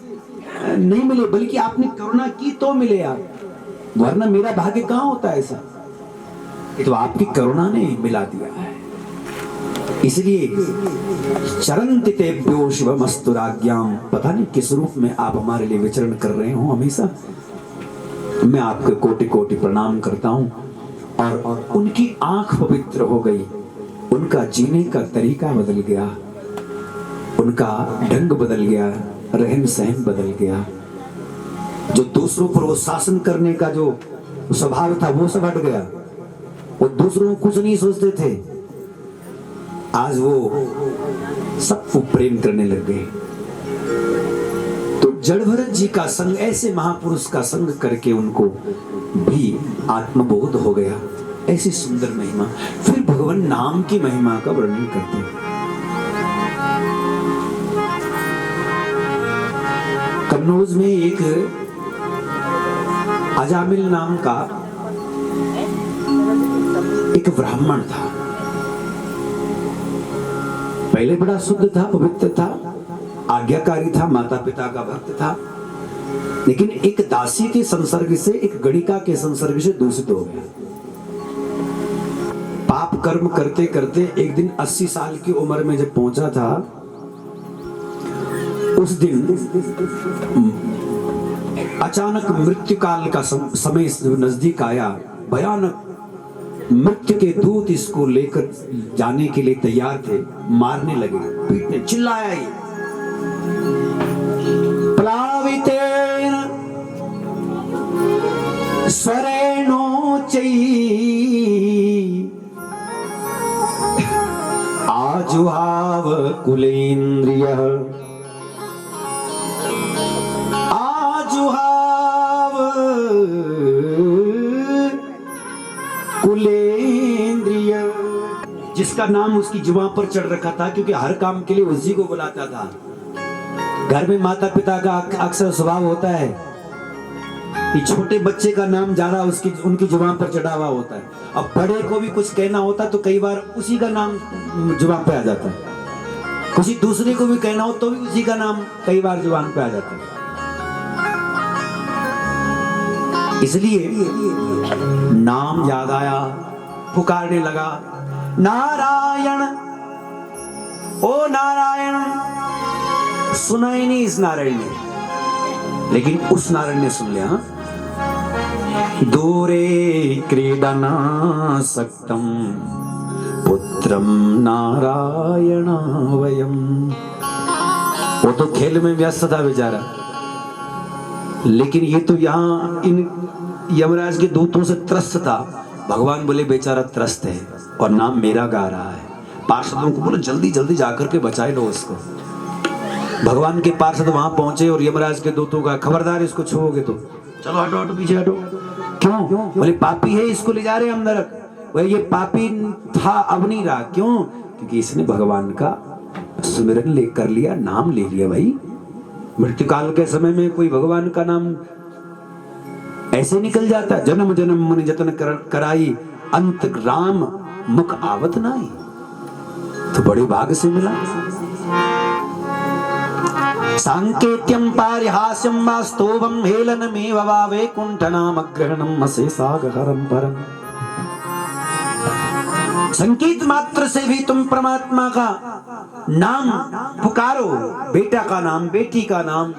नहीं मिले, बल्कि आपने करुणा की तो मिले आप, वरना मेरा भाग्य कहाँ होता है ऐसा, ये तो आपकी करुणा ने मिला दिया है। इसलिए चरन्ति तेभ्यो शिवमस्तुराज्ञाम, पता नहीं किस रूप में आप हमारे लिए विचरण कर रहे हो हमेशा, मैं आपको कोटि कोटि प्रणाम करता हूं। और उनकी आंख पवित्र हो गई, उनका जीने का तरीका बदल गया, उनका ढंग बदल गया, रहन सहन बदल गया, जो दूसरों पर वो शासन करने का जो स्वभाव था वो सब हट गया, वो दूसरों को कुछ नहीं सोचते थे, आज वो सबको प्रेम करने लग गए। तो जड़ भरत जी का संग, ऐसे महापुरुष का संग करके उनको भी आत्मबोध हो गया। ऐसी सुंदर महिमा। फिर भगवान नाम की महिमा का वर्णन करते हैं। कन्नौज में एक अजामिल नाम का एक ब्राह्मण था, पहले बड़ा शुद्ध था, पवित्र था, आज्ञाकारी था, माता पिता का भक्त था, लेकिन एक दासी के संसर्ग से, एक गणिका के संसर्ग से दूषित हो गया। पाप कर्म करते करते एक दिन 80 साल की उम्र में जब पहुंचा था, उस दिन अचानक मृत्यु काल का समय नजदीक आया। भयानक मृत्यु के दूत इसको लेकर जाने के लिए तैयार थे, मारने लगे, पीटने, चिल्लाया ही, प्लावितेन स्वरेणोच्चैः आजुहाव कुलेन्द्रियः, आजुहाव कुलेन्द्रिय, जिसका नाम उसकी जुबान पर चढ़ रखा था, क्योंकि हर काम के लिए उसी को बुलाता था। घर में माता पिता का अक्सर स्वभाव होता है कि छोटे बच्चे का नाम ज्यादा उनकी जुबान पर चढ़ा हुआ होता है। अब बड़े को भी कुछ कहना होता तो कई बार उसी का नाम जुबान पे आ जाता है, किसी दूसरे को भी कहना हो तो भी उसी का नाम कई बार जुबान पे आ जाता है। इसलिए नाम याद आया, पुकारने लगा, नारायण, ओ नारायण। सुना ही नहीं इस नारायण ने, लेकिन उस नारायण ने सुन लिया। दूरे क्रीडनासक्तं पुत्रम नारायण वयम। वो तो खेल में व्यस्त था बेचारा, लेकिन ये तो यहाँ इन यमराज के दूतों से त्रस्त था। भगवान बोले बेचारा त्रस्त है और नाम मेरा गा रहा है। पार्षदों को बोले जल्दी जल्दी जाकर के बचाए लो उसको। भगवान के पार्षद वहां पहुंचे और यमराज के दूतों का, खबरदार इसको छुओगे तो चलो हटो हटो पीछे हटो। क्यों? बोले पापी है, इसको ले जा रहे हम नरक। वह ये पापी था, अब नहीं रहा। क्यों? क्योंकि इसने भगवान का सुमिरन कर लिया, नाम ले लिया। भाई मृत्यु काल के समय में कोई भगवान का नाम ऐसे निकल जाता। जन्म जन्म मुनि जतन कराई, अंत राम मुख आवत नाई। तो बड़े भाग से मिला। सांकेत्यम पारिहास्यम वा स्तोभम हेलनमेव वा वैकुंठनामग्रहणम अशेषागहरम परम। संकेत मात्र से भी तुम परमात्मा का नाम पुकारो, बेटा का नाम, बेटी का नाम।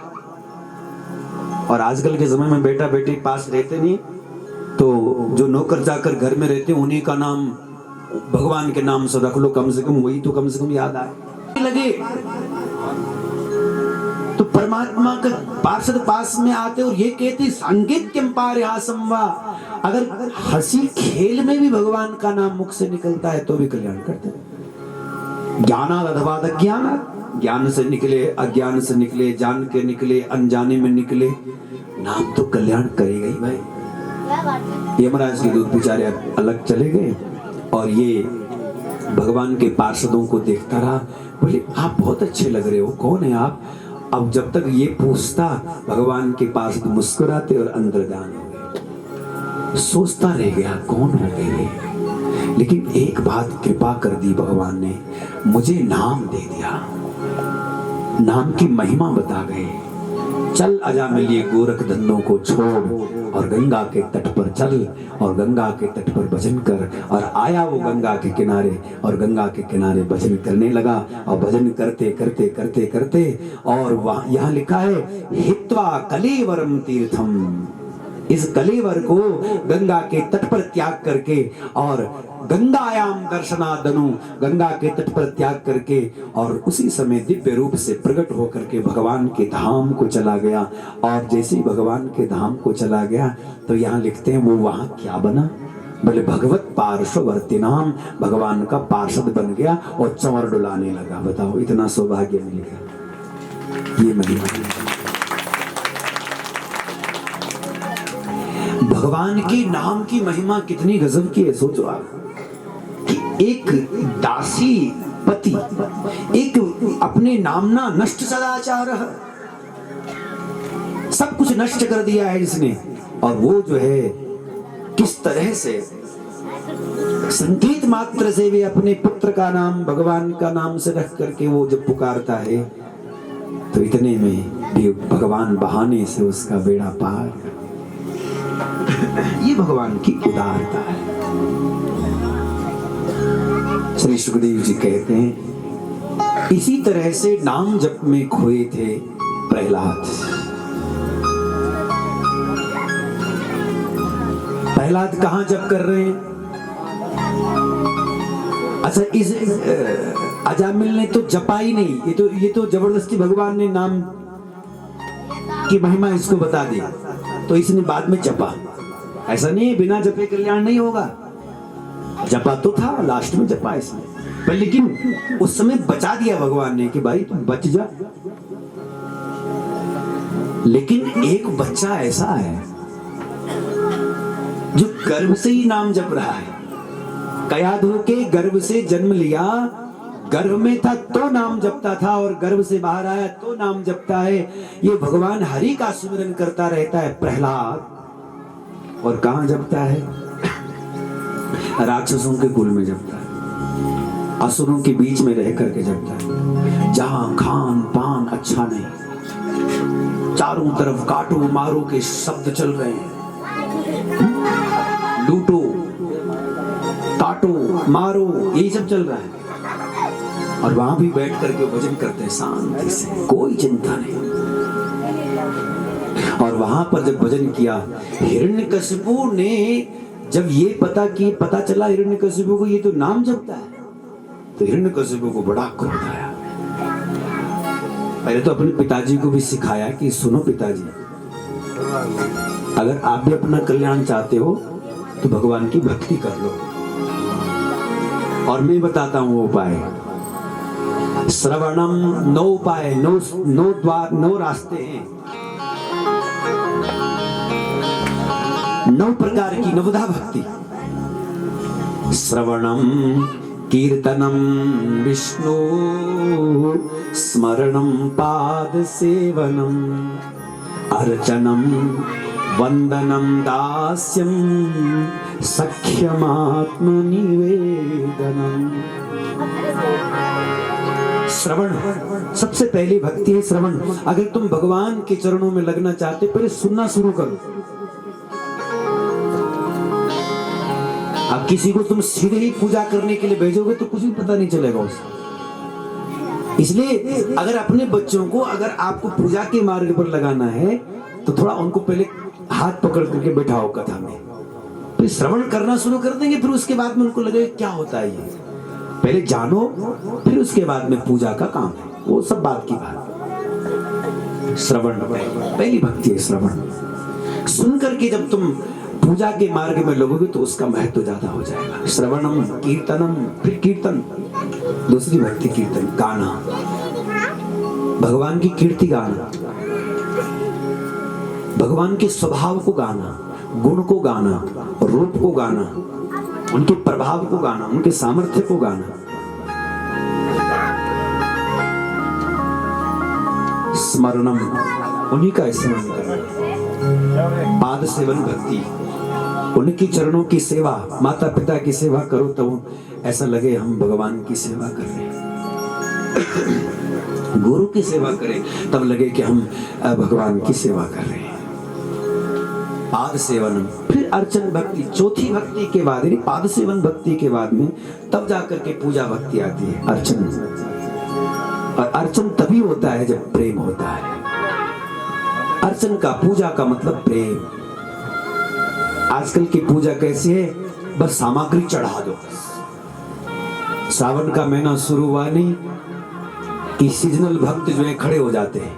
और आजकल के समय में बेटा बेटी पास रहते नहीं, तो जो नौकर जाकर घर में रहते हैं उन्हीं का नाम भगवान के नाम से रख लो, कम से कम वही तो कम से कम याद आए लगे। तो परमात्मा का पार्षद पास में आते और ये कहते सांकेत्यम पारिहासम वा। अगर हंसी खेल में भी भगवान का नाम मुख से निकलता है तो भी कल्याण करते। ज्ञानाद अथवा अज्ञानाद, ज्ञान से निकले, अज्ञान से निकले, जान के निकले, अनजाने में निकले, नाम तो कल्याण करेगा ही भाई। यमराज के दूत बेचारे अलग चले गए और ये भगवान के पार्षदों को देखता रहा। बोले आप बहुत अच्छे लग रहे हो, कौन है आप? अब जब तक ये पूछता भगवान के पार्षद मुस्कुराते और अंतर्धान हो गए। सोचता रह गया कौन हो गए, लेकिन एक बात कृपा कर दी भगवान ने, मुझे नाम दे दिया, नाम की महिमा बता गए। चल अजामिल ये गोरख धंधों को छोड़ और गंगा के तट पर चल और गंगा के तट पर भजन कर। और आया वो गंगा के किनारे और गंगा के किनारे भजन करने लगा और भजन करते करते करते करते और वहां यहाँ लिखा है हित्वा कलेवरम तीर्थम, इस कलेवर को गंगा के तट पर त्याग करके और गंगायाम दर्शनादनु, गंगा के तट पर त्याग करके और उसी समय दिव्य रूप से प्रकट होकर के भगवान के धाम को चला गया। और जैसे ही भगवान के धाम को चला गया तो यहाँ लिखते हैं वो वहां क्या बना? बोले भगवत पार्श्ववर्ती नाम, भगवान का पार्षद बन गया और चौर डुलाने लगा। बताओ इतना सौभाग्य मिल गया। ये महिमा भगवान के नाम की महिमा कितनी गजब की है। सोचो आप कि एक दासी पति, एक अपने नामना नष्ट सदाचार, सब कुछ नष्ट कर दिया है जिसने, और वो जो है किस तरह से संकेत मात्र से भी अपने पुत्र का नाम भगवान का नाम से रख करके वो जब पुकारता है तो इतने में भी भगवान बहाने से उसका बेड़ा पार। ये भगवान की उदारता है। श्री सुखदेव जी कहते हैं इसी तरह से नाम जप में खोए थे प्रहलाद। प्रहलाद कहां जप कर रहे हैं? अच्छा, इस अजामिल ने तो जपा ही नहीं, ये तो जबरदस्ती भगवान ने नाम की महिमा इसको बता दी तो इसने बाद में जपा। ऐसा नहीं, बिना जपे कल्याण नहीं होगा। जपा तो था, लास्ट में जपा इसने, पर लेकिन उस समय बचा दिया भगवान ने कि भाई तुम बच जा। लेकिन एक बच्चा ऐसा है जो गर्भ से ही नाम जप रहा है। कयाधु के गर्भ से जन्म लिया, गर्भ में था तो नाम जपता था और गर्भ से बाहर आया तो नाम जपता है। ये भगवान हरि का सुमिरन करता रहता है प्रहलाद। और कहां जपता है? राक्षसों के कुल में जपता है, असुरों के बीच में रह करके जपता है, जहां खान पान अच्छा नहीं, चारों तरफ काटो मारो के शब्द चल रहे हैं, लूटो काटो मारो यही सब चल रहा है। और वहां भी बैठ करके भजन करते हैं शांति से, कोई चिंता नहीं। और वहां पर जब भजन किया, हिरण्यकशिपु ने जब ये पता चला हिरण्यकशिपु को ये तो नाम जपता है, तो हिरण्यकशिपु को बड़ा क्रोध आया। पहले तो अपने पिताजी को भी सिखाया कि सुनो पिताजी, अगर आप भी अपना कल्याण चाहते हो तो भगवान की भक्ति कर लो, और मैं बताता हूं उपाय। श्रवणम, 9 उपाय, 9 द्वार, 9 रास्ते हैं, 9 प्रकार की नवधा भक्ति। श्रवणम कीर्तनम विष्णु, स्मरणम पाद सेवनम, अर्चनम वंदनम दास्यम, सख्यमात्म निवेदनम। श्रवण सबसे पहली भक्ति है, श्रवण। अगर तुम भगवान के चरणों में लगना चाहते पहले सुनना शुरू करो। अब किसी को तुम सीधे ही पूजा करने के लिए भेजोगे तो कुछ भी पता नहीं चलेगा उसे। इसलिए अगर अपने बच्चों को, अगर आपको पूजा के मार्ग पर लगाना है तो थोड़ा उनको पहले हाथ पकड़ करके बैठाओ कथा में, फिर श्रवण करना शुरू कर देंगे, फिर उसके बाद में उनको लगेगा क्या होता है ये। पहले जानो, फिर उसके बाद में पूजा का काम है, वो सब बात की बात। श्रवण पहली भक्ति है, श्रवण। सुन करके जब तुम पूजा के मार्ग में लगोगे तो उसका महत्व ज्यादा हो जाएगा। श्रवणम कीर्तनम, फिर कीर्तन, दूसरी भक्ति कीर्तन, गाना। भगवान की कीर्ति गाना, भगवान के स्वभाव को गाना, गुण को गाना, रूप को गाना, उनके प्रभाव को गाना, उनके सामर्थ्य को गाना। स्मरणम, उन्हीं का स्मरण करना। पाद सेवन भक्ति, उनकी चरणों की सेवा, माता पिता की सेवा करो तो ऐसा लगे हम भगवान की सेवा कर रहे हैं। गुरु की सेवा करें तब लगे कि हम भगवान की सेवा कर रहे हैं। पाद सेवन, फिर अर्चन भक्ति, चौथी भक्ति के बाद यानी पाद सेवन भक्ति के बाद में तब जाकर के पूजा भक्ति आती है, अर्चन। और अर्चन तभी होता है जब प्रेम होता है। अर्चन का, पूजा का मतलब प्रेम। आजकल की पूजा कैसी है, बस सामग्री चढ़ा दो। सावन का महीना शुरू हुआ नहीं कि सीजनल भक्त जो है खड़े हो जाते हैं।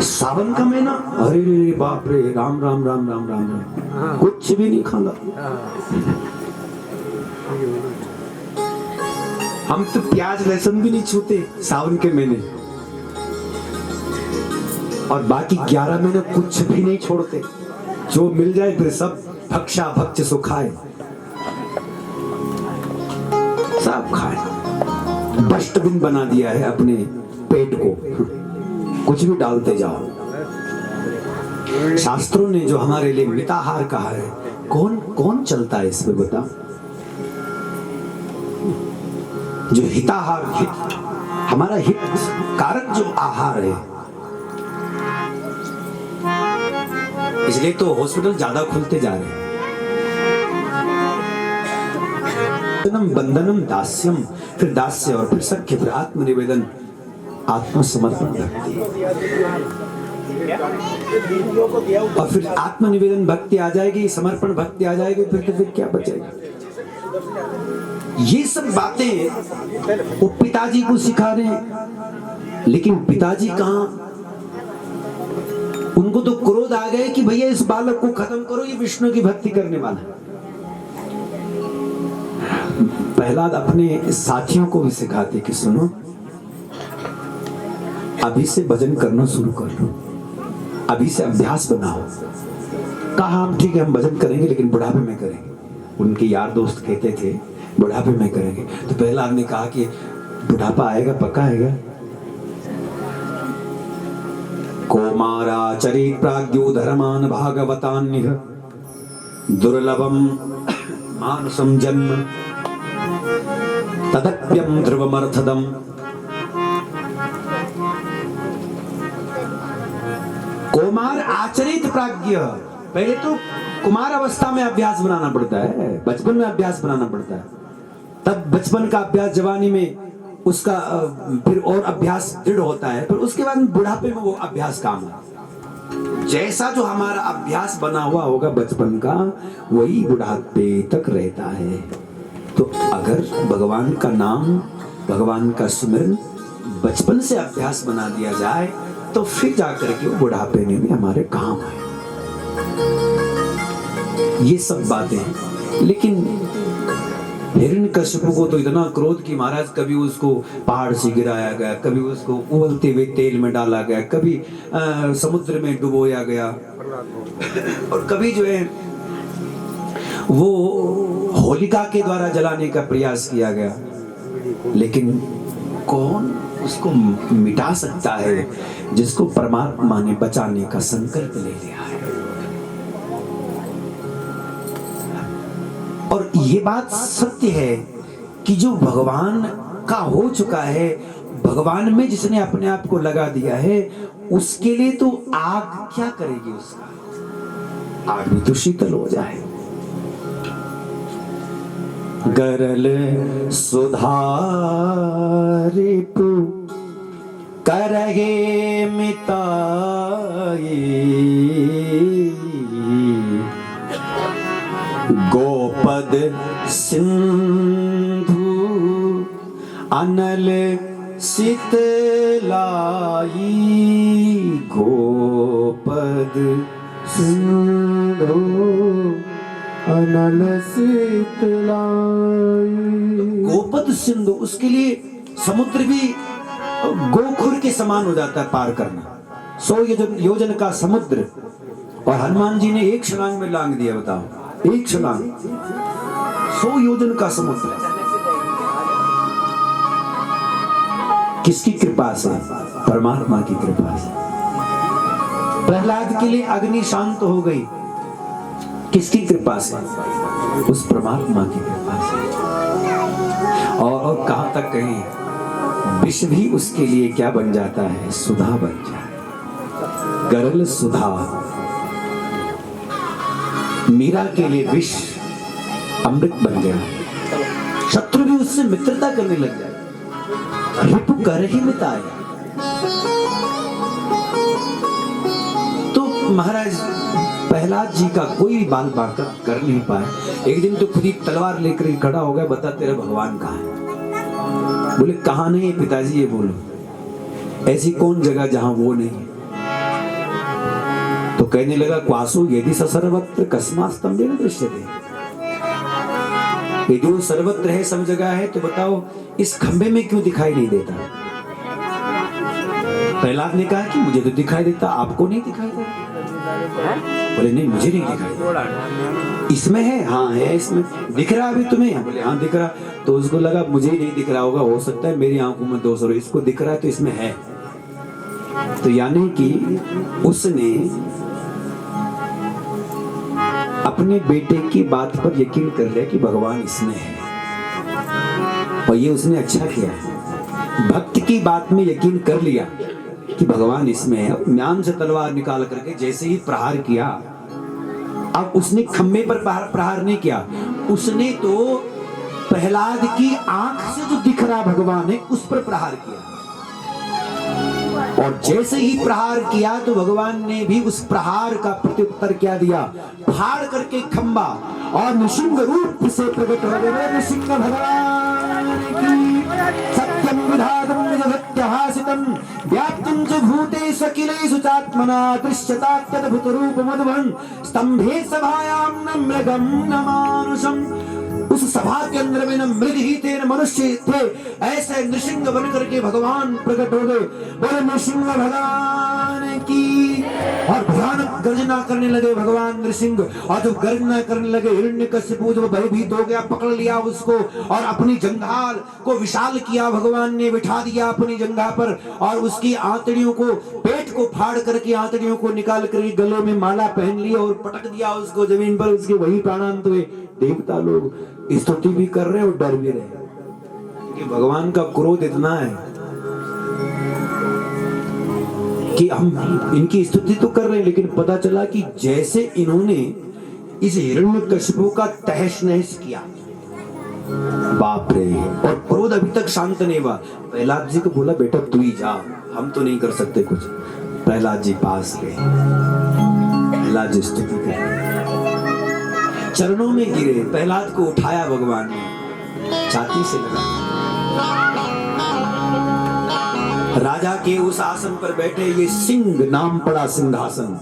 सावन का महीना, अरे रे बाप रे, राम राम राम राम राम राम, कुछ भी नहीं खाना। हम तो प्याज लहसुन भी नहीं छूते सावन के महीने, और बाकी 11 महीने कुछ भी नहीं छोड़ते। जो मिल जाए फिर सब भक्षा भक्ष सो खाए, सब खाए। डस्टबिन बना दिया है अपने पेट को, कुछ भी डालते जाओ। शास्त्रों ने जो हमारे लिए मिताहार कहा है, कौन कौन चलता है इसमें बता? जो हिताहार, हमारा हित कारक जो आहार है, इसलिए तो हॉस्पिटल ज्यादा खुलते जा रहे हैं। बंधनम दास्यम, फिर दास्य और फिर सख्य, फिर आत्मनिवेदन, आत्मसमर्पण भक्ति, और फिर आत्मनिवेदन भक्ति आ जाएगी, समर्पण भक्ति आ जाएगी, फिर क्या बचेगा? ये सब बातें वो पिताजी को सिखा रहे हैं, लेकिन पिताजी कहां? उनको तो क्रोध आ गए कि भैया इस बालक को खत्म करो, ये विष्णु की भक्ति करने वाला है। प्रहलाद अपने साथियों को भी सिखाते कि सुनो, अभी से भजन करना शुरू कर लो, अभी से अभ्यास बनाओ। कहा हम ठीक है, हम भजन करेंगे लेकिन बुढ़ापे में करेंगे। उनके यार दोस्त कहते थे बुढ़ापे में करेंगे, तो प्रहलाद ने कहा कि बुढ़ापा आएगा, पक्का आएगा। कौमाराचरित प्राज्ञो धर्मान भागवतान्यः दुर्लभम मानुषम जन्म तदप्यम ध्रुवमर्थदम। कौमार आचरित प्राज्ञ, पहले तो कुमार अवस्था में अभ्यास बनाना पड़ता है, बचपन में अभ्यास बनाना पड़ता है, तब बचपन का अभ्यास जवानी में उसका फिर और अभ्यास दृढ़ होता है, फिर उसके बाद बुढ़ापे में वो अभ्यास काम है। जैसा जो हमारा अभ्यास बना हुआ होगा बचपन का, वही बुढ़ापे तक रहता है। तो अगर भगवान का नाम, भगवान का सुमिरन बचपन से अभ्यास बना दिया जाए तो फिर जाकर के वो बुढ़ापे में भी हमारे काम आए। ये सब बातें, लेकिन हिरण्यकश्यप को तो इतना क्रोध कि महाराज कभी उसको पहाड़ से गिराया गया, कभी उसको उबलते हुए तेल में डाला गया, कभी समुद्र में डुबोया गया, और कभी जो है वो होलिका के द्वारा जलाने का प्रयास किया गया। लेकिन कौन उसको मिटा सकता है जिसको परमात्मा ने बचाने का संकल्प ले लिया है। और ये बात सत्य है कि जो भगवान का हो चुका है, भगवान में जिसने अपने आप को लगा दिया है, उसके लिए तो आग क्या करेगी? उसका आग भी तो शीतल हो जाए। गरल सुधारिपु करगे मिताई, गोपद सिंधु अनल शीतलाई, गोपद सिंधु अनल शीतलाई। गोपद सिंधु, उसके लिए समुद्र भी गोखुर के समान हो जाता है पार करना। 100 योजन का समुद्र, और हनुमान जी ने एक छलांग में लांग दिया। बताओ, एक छलांग 100 योजन का समुद्र। किसकी कृपा से? परमात्मा की कृपा से। प्रहलाद के लिए अग्नि शांत हो गई, किसकी कृपा से? उस परमात्मा की कृपा से। और कहां तक कहें, विष भी उसके लिए क्या बन जाता है? सुधा बन जाए। गरल सुधा। मीरा के लिए विष अमृत बन गया। शत्रु भी उससे मित्रता करने लग जाए। रिपु कर ही मिताए। तो महाराज प्रहलाद जी का कोई बाल बांका कर नहीं पाए। एक दिन तो खुद ही तलवार लेकर ही खड़ा हो गया, बता तेरा भगवान कहाँ है? बोले कहाँ नहीं है पिताजी, ये बोलो ऐसी कौन जगह जहां वो नहीं है? तो कहने लगा, क्वासु यदि सर्वत्र कस्मास्तम न दृश्यते। यदि वो सर्वत्र है, सब जगह है, तो बताओ इस खंबे में क्यों दिखाई नहीं देता? प्रहलाद ने कहा कि मुझे तो दिखाई देता, आपको नहीं दिखाई देता। बोले नहीं, मुझे नहीं दिखाई देता। इसमें है? हाँ है, इसमें दिख रहा अभी तुम्हें? बोले हाँ दिख रहा। तो उसको लगा मुझे ही नहीं दिख रहा होगा, हो सकता है मेरी आंखों में दोष हो, इसको दिख रहा है तो इसमें है। तो यानी कि उसने अपने बेटे की बात पर यकीन कर लिया कि भगवान इसमें है, और ये उसने अच्छा किया। भक्त की बात में यकीन कर लिया कि भगवान इसमें है। म्यान से तलवार निकाल करके जैसे ही प्रहार किया, अब उसने खम्भे पर प्रहार नहीं किया, उसने तो प्रहलाद की आंख से जो दिख रहा भगवान है उस पर प्रहार किया। और जैसे ही प्रहार किया तो भगवान ने भी उस प्रहार का प्रत्युत्तर क्या दिया? फाड़ करके खंबा, और नृसिंह रूप से प्रकट हो गए। नृसिंह भगवान की सत्यम विधातम जगत्यहासितम व्याप्तम च भूतेषु अखिलेषु चात्मना दृश्यतात्यद्भुत रूपमद्भुतं स्तंभे सभायां न मृगं न मानुषम्। उस सभा के अंदर में न मृग ही थे न मनुष्य थे, ऐसे नृसिंह बन करके भगवान प्रकट हो गए। बोले नृसिंह भगवान की। और भयानक गर्जना करने लगे भगवान नृसिंह। और जब गर्जना करने लगे, हिरण्यकशिपु जब भयभीत हो गया, पकड़ लिया उसको और अपनी जंघाल को विशाल किया। भगवान ने बिठा दिया अपनी जंघा पर, और उसकी आंतड़ियों को, पेट को फाड़ करके आंतड़ियों को निकाल कर गले में माला पहन ली और पटक दिया उसको जमीन पर। उसके वही प्राणांत हुए। देवता लोग स्तुति भी कर रहे और डर भी रहे कि भगवान का क्रोध इतना है कि हम इनकी स्तुति तो कर रहे हैं, लेकिन पता चला कि जैसे इन्होंने इस हिरण्यकशिपु का तहस नहस किया, बाप रे। और क्रोध अभी तक शांत नहीं हुआ। प्रहलाद जी को बोला, बेटा तू ही जा, हम तो नहीं कर सकते कुछ। प्रहलाद जी पास गए, प्रहलाद जी स्तुति कर, चरणों में गिरे। प्रहलाद को उठाया भगवान ने, छाती से लगा। राजा के उस आसन पर बैठे, ये सिंह नाम पड़ा सिंहासन,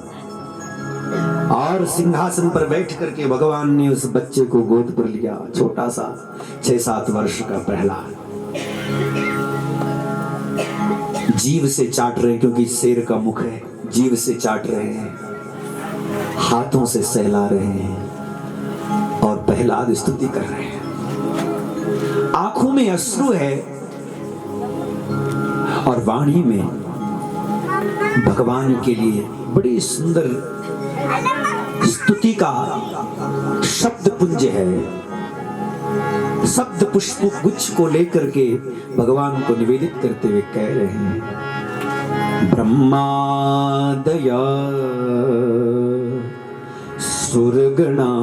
और सिंहासन पर बैठ करके भगवान ने उस बच्चे को गोद पर लिया। छोटा सा 6-7 वर्ष का प्रहलाद जीभ से चाट रहे, क्योंकि शेर का मुख है, जीभ से चाट रहे हैं, हाथों से सहला रहे हैं, और प्रहलाद स्तुति कर रहे हैं। आंखों में अश्रु है और वाणी में भगवान के लिए बड़ी सुंदर स्तुति का शब्द पुंज है। शब्द पुष्प गुच्छ को लेकर के भगवान को निवेदित करते हुए कह रहे हैं, ब्रह्मादया सुरगणा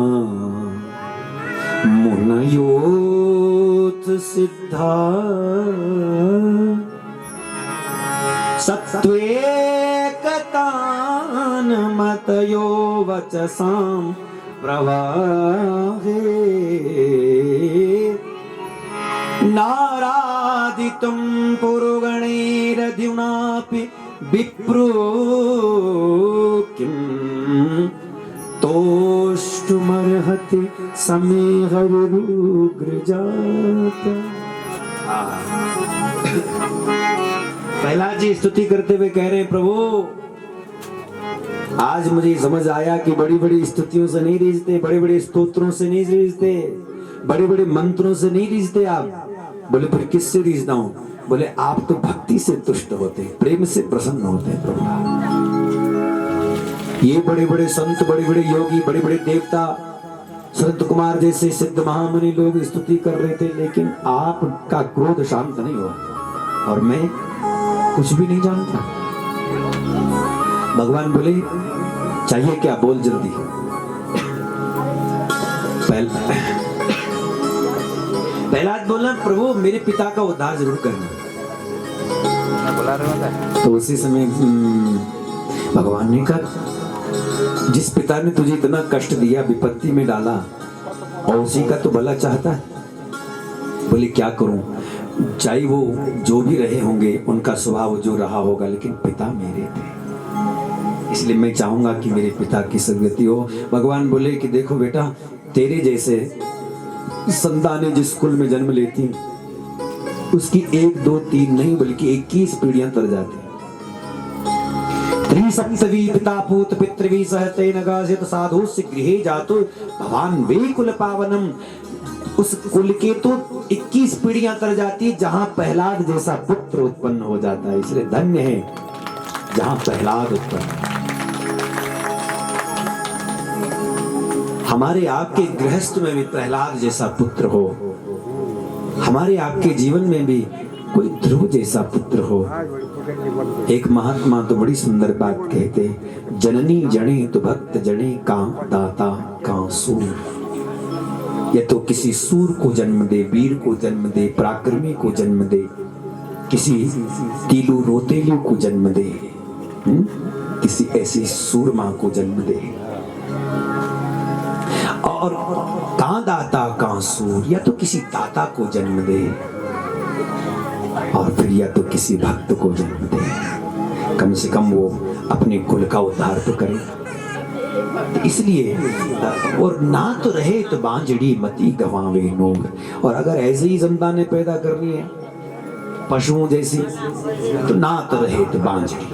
मुनयोत सिद्धा सत्त्वेकतान मतयो वचसां प्रवाहे नारादितुं पुरुगणैरद्युनापि विप्रो किं तोष्टुमर्हति समेहरुग्रजात। प्रहलाद जी स्तुति करते हुए कह रहे हैं, प्रभु आज मुझे समझ आया कि बड़ी बड़ी स्तुतियों से नहीं रीझते, बड़े बड़े स्तोत्रों से नहीं रीझते, बड़े बड़े मंत्रों से नहीं रीझते आप। बोले फिर किससे रीझता हूं? बोले आप तो भक्ति से तुष्ट होते, प्रेम से प्रसन्न होते हैं प्रभु। ये बड़े बड़े संत, बड़े बड़े योगी, बड़े बड़े देवता, संत कुमार जैसे सिद्ध महामुनि लोग स्तुति कर रहे थे, लेकिन आपका क्रोध शांत नहीं हुआ और मैं कुछ भी नहीं जानता। भगवान बोले चाहिए क्या, बोल जल्दी। प्रहलाद बोला, प्रभु मेरे पिता का उद्धार जरूर करना। तो उसी समय भगवान ने कहा, जिस पिता ने तुझे इतना कष्ट दिया, विपत्ति में डाला, और उसी का तो भला चाहता है। बोले क्या करूं, चाहे वो जो भी रहे होंगे, उनका स्वभाव जो रहा होगा, लेकिन पिता मेरे थे, इसलिए मैं चाहूंगा कि मेरे पिता की सदगति हो। भगवान बोले कि देखो बेटा, तेरे जैसे संतानें जिस कुल में जन्म लेती, उसकी 1 2 3 नहीं बल्कि 21 पीढ़ियां तर जाती। त्रिसप्तवी पिता पूत पितृवी सहते नगासित साधुस्य गृहे जातो भगवान वे कुल पावनम। उस कुल के तो 21 पीढ़ियां तर जाती जहां प्रहलाद जैसा पुत्र उत्पन्न हो जाता है। इसलिए धन्य है जहां प्रहलाद उत्पन्न। हमारे आपके गृहस्थ में भी प्रहलाद जैसा पुत्र हो, हमारे आपके जीवन में भी कोई ध्रुव जैसा पुत्र हो। एक महात्मा तो बड़ी सुंदर बात कहते, जननी जने तो भक्त जने का दाता का सूर। या तो किसी सूर को जन्म दे, वीर को जन्म दे, पराक्रमी को जन्म दे, किसी तीलू रोतेलू को जन्म दे, किसी ऐसी सूरमा को जन्म दे। और कहां दाता कहां सूर, या तो किसी दाता को जन्म दे और फिर या तो किसी भक्त को जन्म दे। कम से कम वो अपने कुल का उद्धार तो करे। इसलिए और ना तो रहे तो बांझड़ी मती गवावे नोग। और अगर ऐसे ही संतानें पैदा करनी है पशुओं जैसी, तो ना तो रहे तो बांझड़ी,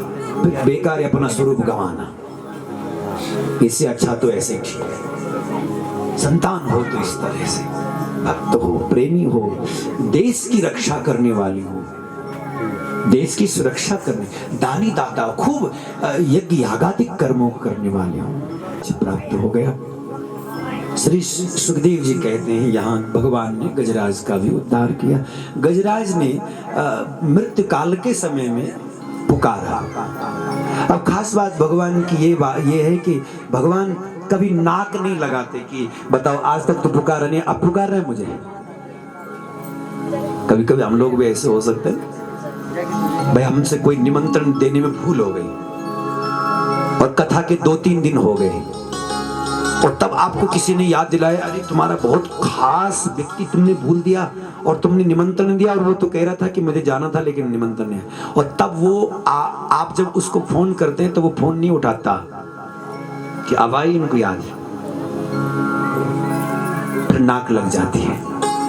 फिर बेकार अपना स्वरूप गंवाना। इससे अच्छा तो ऐसे ठीक है, संतान हो तो इस तरह से, भक्त हो, प्रेमी हो, देश की रक्षा करने वाली हो, देश की सुरक्षा करने, दानी दाता, खूब यज्ञ यागादिक कर्मों करने वाले हो, प्राप्त हो गया। श्री सुखदेव जी कहते हैं यहाँ भगवान ने गजराज का भी उद्धार किया। गजराज ने मृत्यु काल के समय में पुकारा। अब खास बात भगवान की ये है कि भगवान कभी नाक नहीं लगाते कि बताओ आज तक तो पुकारा नहीं, अब पुकार रहे मुझे। कभी कभी हम लोग भी ऐसे हो सकते हैं, भाई हमसे कोई निमंत्रण देने में भूल हो गई और कथा के 2-3 दिन हो गए और तब आपको किसी ने याद दिलाया, अरे तुम्हारा बहुत खास व्यक्ति तुमने भूल दिया और तुमने निमंत्रण दिया और वो तो कह रहा था कि मुझे जाना था लेकिन निमंत्रण नहीं। और तब वो आप जब उसको फोन करते हैं तो वो फोन नहीं उठाता कि अब आई इनको याद है, फिर नाक लग जाती है,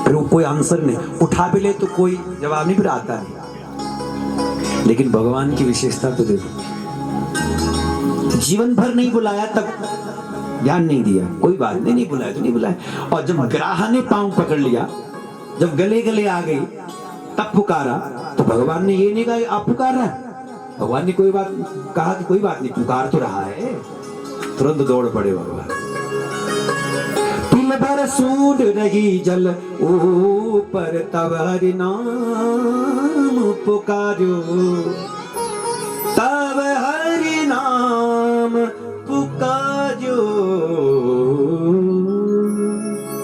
फिर वो कोई आंसर नहीं, उठा भी ले तो कोई जवाब नहीं, फिर आता नहीं। लेकिन भगवान की विशेषता तो देखो, जीवन भर नहीं बुलाया तब ध्यान नहीं दिया, कोई बात नहीं, नहीं बुलाया तो नहीं बुलाया। और जब ग्राह ने पांव पकड़ लिया, जब गले गले आ गई, तब पुकारा, तो भगवान ने ये नहीं कहा आप पुकार रहा है, भगवान ने कोई बात कहा कि कोई बात नहीं, पुकार तो रहा है, तुरंत दौड़ पड़े भगवान। तिल भर सूंड रही जल ऊपर तब हरि नाम पुकारो, तब हरि नाम पुकारो।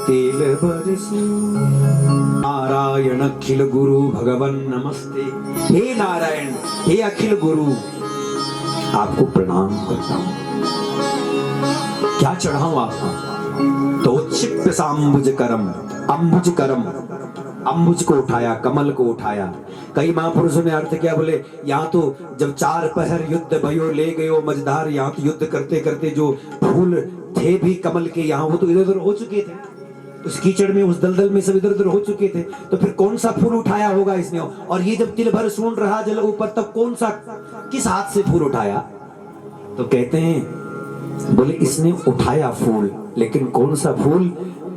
तिल भर सूंड। नारायण अखिल गुरु भगवन नमस्ते। हे नारायण, हे अखिल गुरु, आपको प्रणाम करता हूं। क्या चढ़ाऊं आपको? तो क्षिप्त साम्बुज करम, अंबुज करम, अंबुज को उठाया, कमल को उठाया। कई महापुरुषों ने अर्थ किया, बोले यहाँ तो जब 4 पहर युद्ध भयो ले गयो मझधार, यहाँ तो युद्ध करते करते जो फूल थे भी कमल के यहाँ वो तो इधर उधर हो चुके थे। उस कीचड़ में, उस दलदल में सब इधर उधर हो चुके थे, तो फिर कौन सा फूल उठाया होगा इसने? और ये जब तिल भर सूंड रहा जल ऊपर, तब कौन सा, किस हाथ से फूल उठाया? तो कहते हैं, बोले इसने उठाया फूल, लेकिन कौन सा फूल?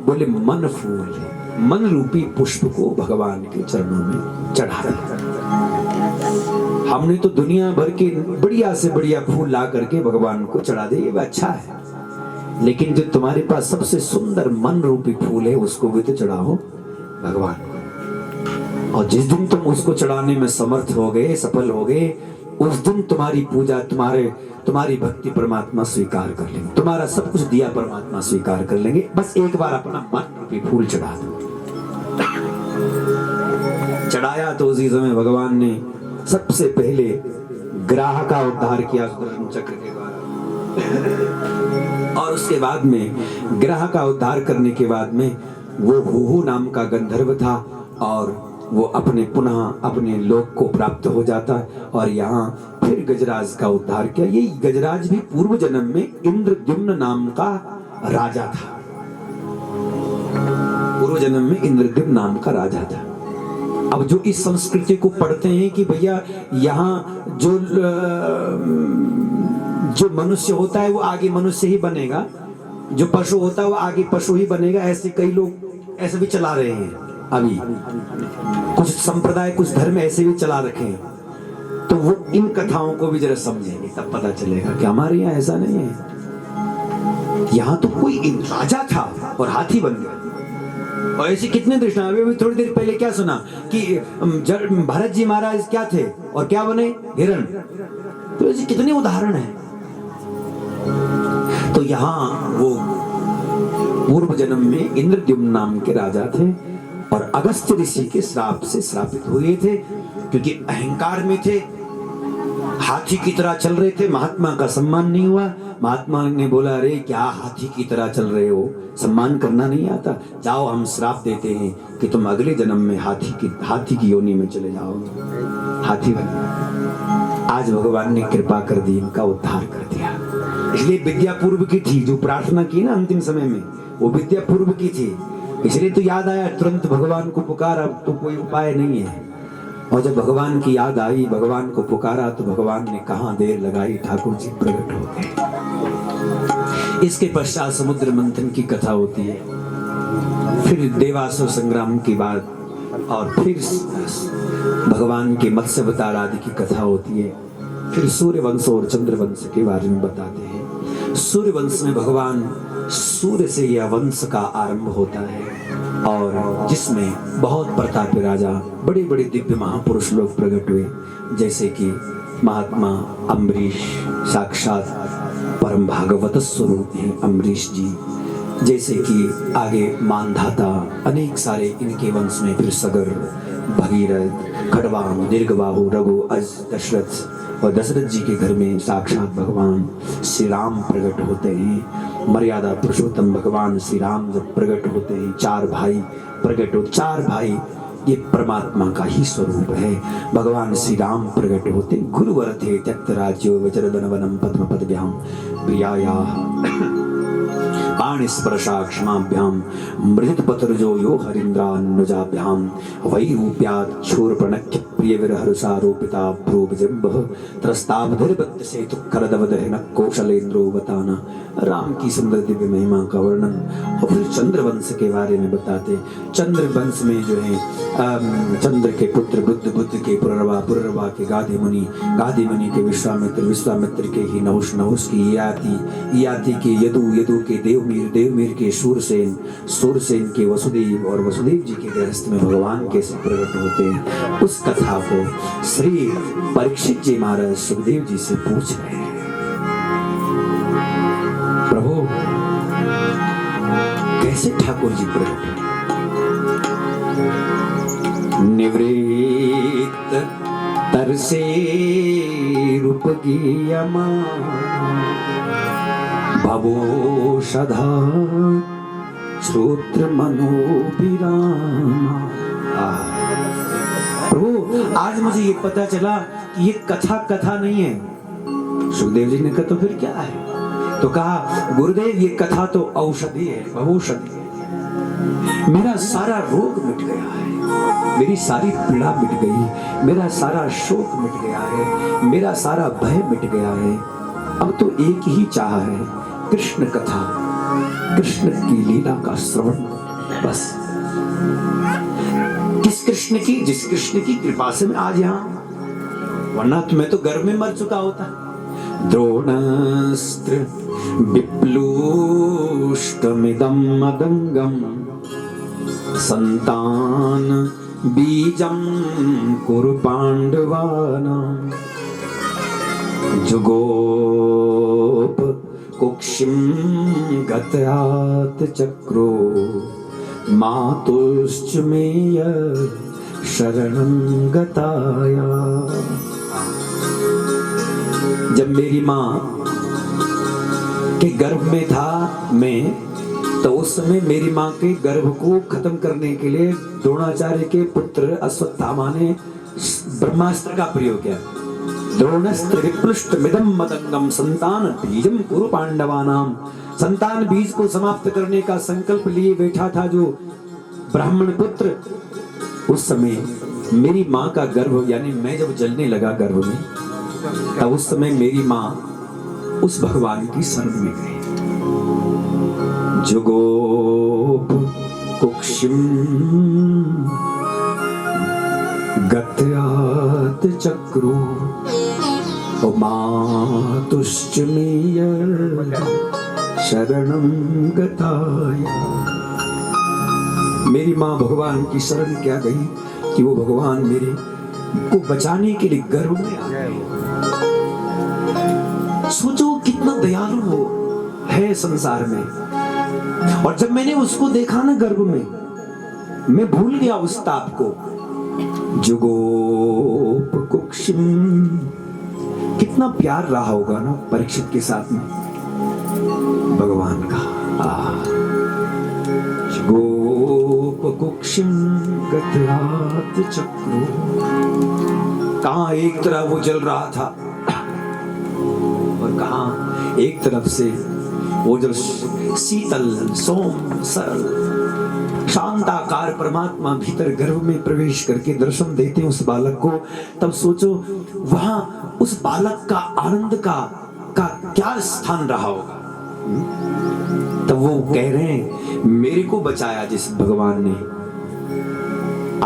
बोले मन फूल, मन रूपी पुष्प को भगवान के चरणों में चढ़ा दिया। हमने तो दुनिया भर के बढ़िया से बढ़िया फूल ला करके भगवान को चढ़ा दिए, ये अच्छा है, लेकिन जो तुम्हारे पास सबसे सुंदर मन रूपी फूल है, उसको भी तो चढ़ाओ भगवान को। और जिस दिन तुम उसको चढ़ाने में समर्थ हो गए, सफल हो गए, उस दिन तुम्हारी पूजा, तुम्हारी भक्ति परमात्मा स्वीकार कर लेंगे, तुम्हारा सब कुछ दिया परमात्मा स्वीकार कर लेंगे। बस एक बार अपना मन रूपी फूल चढ़ा दो। चढ़ाया तो उसी समय भगवान ने सबसे पहले ग्राह का उद्धार किया सुदर्शन चक्र के द्वारा, और उसके बाद में ग्राह का उद्धार करने के बाद में वो हुहु नाम का गंधर्व था, और वो अपने पुनः अपने लोक को प्राप्त हो जाता, और यहाँ फिर गजराज का उद्धार किया। ये गजराज भी पूर्व जन्म में इंद्रद्युम्न नाम का राजा था, पूर्व जन्म में इंद्रद्युम्न नाम का राजा था। अब जो इस संस्कृति को पढ़ते हैं कि भैया यहाँ जो मनुष्य होता है वो आगे मनुष्य ही बनेगा, जो पशु होता है वो आगे पशु ही बनेगा, ऐसे कई लोग ऐसे भी चला रहे हैं। अभी कुछ संप्रदाय, कुछ धर्म ऐसे भी चला रखे हैं। तो वो इन कथाओं को भी जरा समझेंगे, तब पता चलेगा कि हमारे यहाँ ऐसा नहीं है। यहाँ तो कोई राजा था और हाथी बन गया, और ऐसी कितने दृष्टांत। अभी थोड़ी देर पहले क्या सुना कि भरत जी महाराज क्या थे और क्या बने? हिरण। तो ऐसे कितने उदाहरण हैं। तो यहाँ वो पूर्व जन्म में इंद्रद्युम्न नाम के राजा थे, और अगस्त्य ऋषि के श्राप से श्रापित हुए थे, क्योंकि अहंकार में थे, हाथी की तरह चल रहे थे, महात्मा का सम्मान नहीं हुआ। महात्मा ने बोला, अरे क्या हाथी की तरह चल रहे हो, सम्मान करना नहीं आता, जाओ हम श्राप देते हैं कि तुम अगले जन्म में हाथी की योनि में चले जाओ, हाथी बन गए। आज भगवान ने कृपा कर दी, इनका उद्धार कर दिया। इसलिए विद्या पूर्व की थी, जो प्रार्थना की ना अंतिम समय में, वो विद्या पूर्व की थी, इसलिए तो याद आया, तुरंत भगवान को पुकारा, अब तो कोई उपाय नहीं है। और जब भगवान की याद आई, भगवान को पुकारा, तो भगवान ने कहाँ देर लगाई, ठाकुर जी प्रकट हो गए। इसके पश्चात समुद्र मंथन की कथा होती है, फिर देवासुर संग्राम की बात, और फिर भगवान के मत्स्यावतार आदि की कथा होती है। फिर सूर्य वंश और चंद्र वंश के बारे में बताते हैं। सूर्य वंश में भगवान सूर्य से यह वंश का आरंभ होता है, और जिसमें बहुत प्रतापी राजा, बड़े बड़े दिव्य महापुरुष लोग प्रकट हुए, जैसे कि महात्मा अम्बरीश, साक्षात परम भागवत स्वरूप हैं अम्बरीश जी, जैसे कि आगे मानधाता, अनेक सारे इनके वंश में, फिर सगर, भगीरथ, खड़वाम, दीर्घबाहु, रघु, अज, दशरथ, और दशरथ जी के घर में साक्षात भगवान श्री राम प्रकट होते हैं। मर्यादा पुरुषोत्तम भगवान श्री राम जब प्रकट होते हैं, चार भाई प्रकट हो, चार भाई ये परमात्मा का ही स्वरूप है। भगवान श्री राम प्रकट होते, गुरुवर थे त्यक्त राज्यो विचरदन वनम पद्म पदभ्याम प्रियाया पाणिस्पर्शा क्षमाभ्याम मृदित पत्रजो यो हरिन्द्रान्नुजाभ्याम वैरूप्यात् शूर्पणख्य प्रिय विरहरुषारोपिता भ्रूभजम्बः त्रस्तावधिर्बद्ध सेतु करदवदहन कौशलेन्द्रो बताना। राम की सुंदर दिव्य महिमा का वर्णन। और फिर चंद्रवंश के बारे में बताते। चंद्रवंश में जो है चंद्र के पुत्र बुद्ध, बुद्ध के पुररवा, पुररवा के गाधी मुनि, गाधी मुनि के विश्वामित्र, विश्वामित्र के ही नहुष, नहुष की इयाति, इयाति के यदु, यदु के देवमीर, देवमीर के शूरसेन, शूरसेन के वसुदेव, और वसुदेव जी के गृहस्थ में भगवान कैसे प्रकट होते हैं, उस कथा को श्री परीक्षित जी महाराज सुखदेव जी से पूछ रहे हैं। प्रभु कैसे ठाकुर जी प्रकट? निवृत्त तरसे रूपगियमा भवोषधा श्रोत्र मनोभिरामा। प्रभु आज मुझे ये पता चला कि ये कथा नहीं है। सुखदेव जी ने कहा तो फिर क्या है? तो कहा गुरुदेव ये कथा तो औषधि है, भवौषधि है। मेरा सारा रोग मिट गया है, मेरी सारी पीड़ा मिट गई, मेरा सारा शोक मिट गया है, मेरा सारा भय मिट गया है। अब तो एक ही चाह है, कृष्ण कथा, कृष्ण की लीला का श्रवण। बस किस कृष्ण की? जिस कृष्ण की कृपा से मैं आज यहाँ, वरना तुम्हें तो गर्भ में मर चुका होता। द्रोणस्त्र विप्लुष्टमिदं मदंगम संतान बीजं कुरु पांडवानां जुगोप कुक्षिं गत्यात् चक्रो मातुश्च मेय शरणं गताया। जब मेरी माँ के गर्भ में था मैं, तो उस समय मेरी माँ के गर्भ को खत्म करने के लिए द्रोणाचार्य के पुत्र अश्वत्थामा ने ब्रह्मास्त्र का प्रयोग किया। द्रोणस्त्र विप्लुष्टमिदं मदंगम संतान बीजम कुरु पांडवानाम। संतान बीज को समाप्त करने का संकल्प लिए बैठा था जो ब्राह्मण पुत्र। उस समय मेरी माँ का गर्भ, यानी मैं जब जलने लगा गर्भ में, तब उस समय मेरी माँ उस भगवान की शरण में गई। जुगोप कुक्षिम गत्यात् चक्रो मातुश्च मेय शरणं गताया। मेरी माँ भगवान की शरण क्या गई कि वो भगवान मेरे को बचाने के लिए गर्भ में आ गए। सोचो कितना दयालु हो है संसार में। और जब मैंने उसको देखा ना गर्भ में, मैं भूल गया उस ताप को। जुगोप कुक्षिम, कितना प्यार रहा होगा ना परीक्षित के साथ में भगवान का। जुगोप कुक्षिम गत्यात् चक्रो। कहां एक तरफ वो जल रहा था और कहां एक तरफ से वो जब शीतल सोम सरल शांताकार परमात्मा भीतर गर्भ में प्रवेश करके दर्शन देते हैं उस बालक को। तब सोचो वहां उस बालक का आनंद का क्या स्थान रहा होगा। तब वो कह रहे हैं मेरे को बचाया जिस भगवान ने,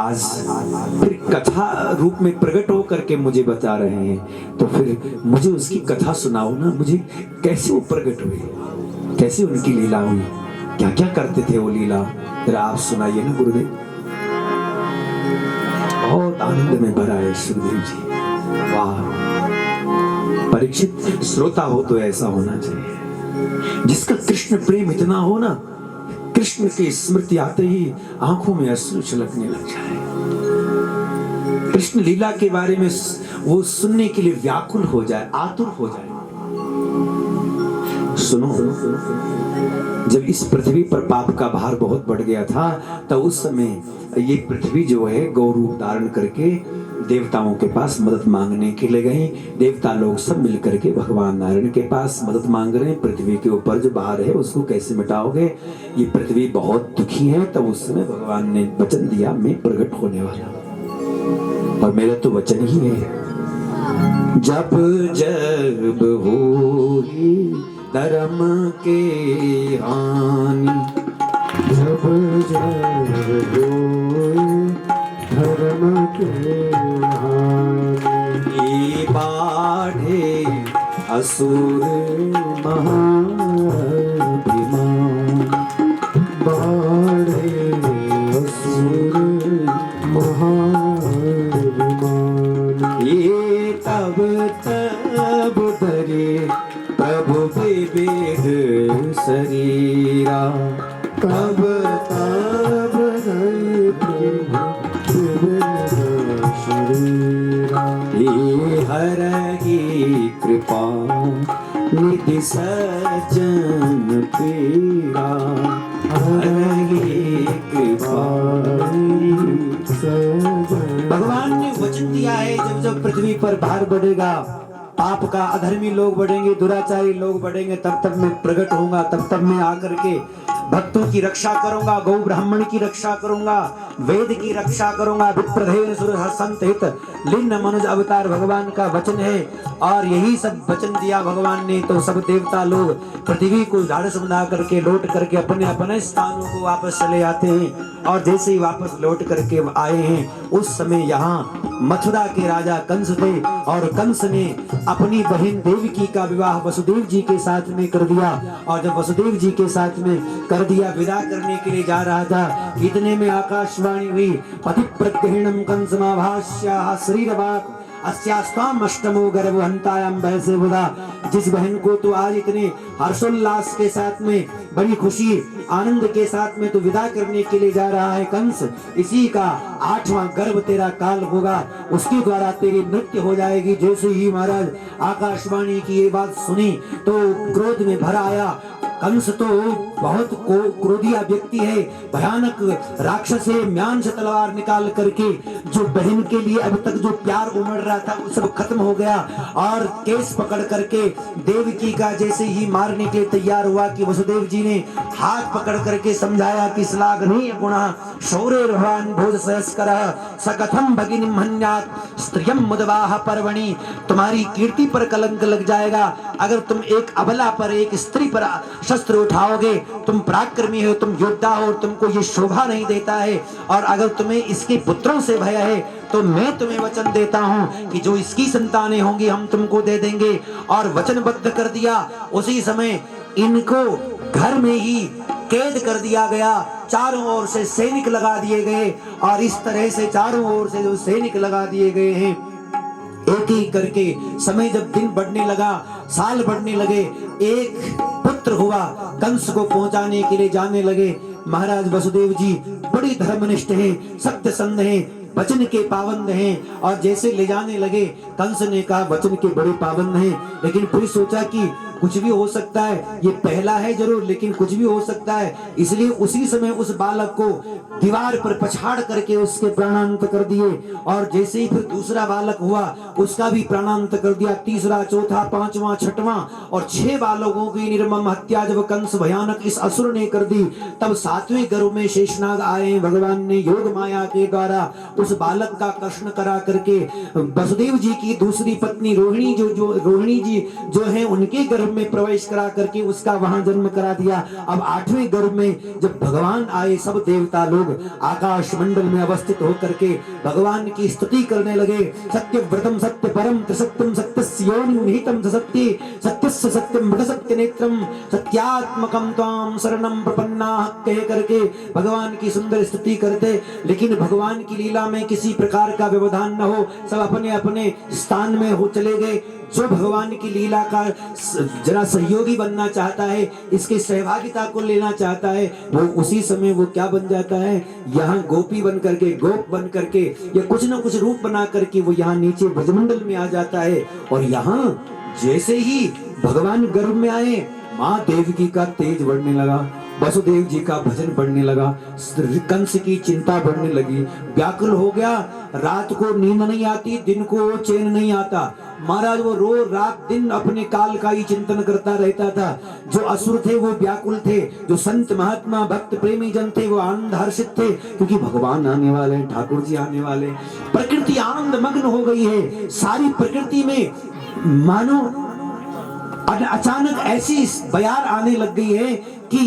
आज फिर कथा रूप में प्रकट होकर के मुझे बता रहे हैं, तो फिर मुझे उसकी कथा सुनाओ ना। मुझे कैसे वो प्रकट हुए, कैसे उनकी लीला हुई, क्या क्या करते थे वो लीला, जरा आप सुनाइए ना गुरुदेव। बहुत आनंद में भरा है सुखदेव जी। वाह, परीक्षित श्रोता हो तो ऐसा होना चाहिए, जिसका कृष्ण प्रेम इतना हो ना, कृष्ण की स्मृति आते ही आंखों में अश्रु छलकने लग जाए। कृष्ण लीला के बारे में वो सुनने के लिए व्याकुल हो जाए, आतुर हो जाए। सुनो, जब इस पृथ्वी पर पाप का भार बहुत बढ़ गया था, तो उस समय ये पृथ्वी जो है गौ रूप धारण करके देवताओं के पास मदद मांगने के लिए गई। देवता लोग सब मिलकर के भगवान नारायण के पास मदद मांग रहे हैं, पृथ्वी के ऊपर जो भार है उसको कैसे मिटाओगे, ये पृथ्वी बहुत दुखी है। तब उस समय भगवान ने वचन दिया, मैं प्रकट होने वाला, और मेरा तो वचन ही है, जब जब होगी धर्म के हानि, जब जब धर्म के हानि, बाढ़े असुर महाभिमान, बाढ़े असुर महाभिमान, ये तब तब धरे प्रभु विविध शरीरा, तब तब धरे प्रभु विविध शरीरा, ये हरि कृपा निधि सज्जन पीरा, हरि कृपा सज्जन। भगवान ने वचन दिया है, जब जब पृथ्वी पर भार बढ़ेगा, पाप का, अधर्मी लोग बढ़ेंगे, दुराचारी लोग बढ़ेंगे, तब तब मैं प्रकट होऊंगा, तब तब मैं आकर के भक्तों की रक्षा करूंगा, गौ ब्राह्मण की रक्षा करूंगा, वेद की रक्षा करूंगा। विप्रधेन सुर संत हित लिन्न मनुज अवतार भगवान का वचन है और यही सब वचन दिया भगवान ने। तो सब देवता लोग पृथ्वी को ढाढ़स बना करके लौट करके अपने अपने स्थानों को वापस चले आते हैं। और जैसे ही वापस लौट करके आए हैं उस समय यहाँ मथुरा के राजा कंस थे और कंस ने अपनी बहन देवकी का विवाह वसुदेव जी के साथ में कर दिया। और जब वसुदेव जी के साथ में कर दिया, विदा करने के लिए जा रहा था, इतने में आकाशवाणी हुई, पति प्रग्रहणम कंसमाभास्याः श्रीरवाक अस्यास्ताम अष्टमो गर्भहंतायाम वैसे बुधा। जिस बहन को तो आज इतने हर्षोल्लास के साथ में बड़ी खुशी आनंद के साथ में तो विदा करने के लिए जा रहा है कंस, इसी का 8वां गर्भ तेरा काल होगा, उसके द्वारा तेरी मृत्यु हो जाएगी। जैसे ही महाराज आकाशवाणी की ये बात सुनी तो क्रोध में भर आया। कंस तो बहुत क्रोधिया व्यक्ति है, भयानक राक्षस है। म्यान से तलवार निकाल करके जो बहन के लिए अब तक जो प्यार उमड़ रहा था वो सब खत्म हो गया और केस पकड़ करके देवकी का जैसे ही मारने के लिए तैयार हुआ कि वसुदेव जी ने हाथ पकड़ करके समझाया कि श्लाघनीय गुणः शौर्य भवान भोज सहस्करः सकथम भगिनीं हन्यात् स्त्रियं मुदवाह पर्वणि। तुम्हारी कीर्ति पर कलंक लग जाएगा अगर तुम एक अबला पर, एक स्त्री पर शस्त्र उठाओगे। तुम पराक्रमी हो, तुम योद्धा हो, तुमको ये शोभा नहीं देता है। और अगर तुम्हें इसके पुत्रों से भय है तो मैं तुम्हें वचन देता हूं कि जो इसकी संतानें होंगी हम तुमको दे देंगे। और वचनबद्ध कर दिया। उसी समय इनको घर में ही कैद कर दिया गया, चारों ओर से सैनिक लगा दिए गए। और इस तरह से चारों ओर से जो सैनिक लगा दिए गए हैं, एक एक करके समय जब दिन बढ़ने लगा, साल बढ़ने लगे, एक पुत्र हुआ, कंस को पहुंचाने के लिए जाने लगे। महाराज वसुदेव जी बड़ी धर्मनिष्ठ हैं, सत्य संध हैं, वचन के पाबंद हैं। और जैसे ले जाने लगे, कंस ने कहा वचन के बड़े पाबंद हैं, लेकिन फिर सोचा कि कुछ भी हो सकता है, ये पहला है जरूर लेकिन कुछ भी हो सकता है। इसलिए उसी समय उस बालक को दीवार पर पछाड़ करके उसके प्राणांत कर दिए। और जैसे ही फिर दूसरा बालक हुआ उसका भी प्राणांत कर दिया, तीसरा, चौथा, पांचवा, छठवां और 6 बालकों की निर्मम हत्या जब कंस भयानक इस असुर ने कर दी, तब 7वें गर्भ में शेषनाग आए। भगवान ने योग माया के द्वारा उस बालक का कृष्ण करा करके वसुदेव जी की दूसरी पत्नी रोहिणी रोहिणी जी जो है उनके गर्भ में प्रवेश करा करके उसका वहां जन्म करा दिया। अब 8वें गर्भ में जब भगवान आए, सब देवता लोग आकाश मंडल में अवस्थित होकर के भगवान की स्तुति करने लगे। सत्यव्रतम सत्य परम त्रिसत्यम सत्यस्य योनिं निहितं सत्ये सत्यस्य सत्यम वृत सत्य नेत्रम सत्यात्मकम त्वाम शरणं प्रपन्नाः कह करके भगवान की सुंदर स्तुति करते। लेकिन भगवान की लीला में किसी प्रकार का व्यवधान न हो, सब अपने अपने स्थान में हो चले गए। जो भगवान की लीला का जरा सहयोगी बनना चाहता है, इसके सहभागिता को लेना चाहता है, वो उसी समय वो क्या बन जाता है, यहाँ गोपी बन करके, गोप बन करके या कुछ न कुछ रूप बना करके वो यहाँ नीचे ब्रजमंडल में आ जाता है। और यहाँ जैसे ही भगवान गर्भ में आए, माँ देवकी का तेज बढ़ने लगा, वसुदेव जी का भजन बढ़ने लगा, कंस की चिंता बढ़ने लगी, व्याकुल हो गया। रात को नींद नहीं आती, दिन को चैन नहीं आता। महाराज वो रोज रात दिन अपने काल का ही चिंतन करता रहता था। जो असुर थे वो व्याकुल थे, जो संत महात्मा भक्त प्रेमी जन थे वो आनंद हर्षित थे, क्योंकि भगवान आने वाले हैं, ठाकुर जी आने वाले। प्रकृति आनंद मग्न हो गई है। सारी प्रकृति में मानो अचानक ऐसी बयार आने लग गई है कि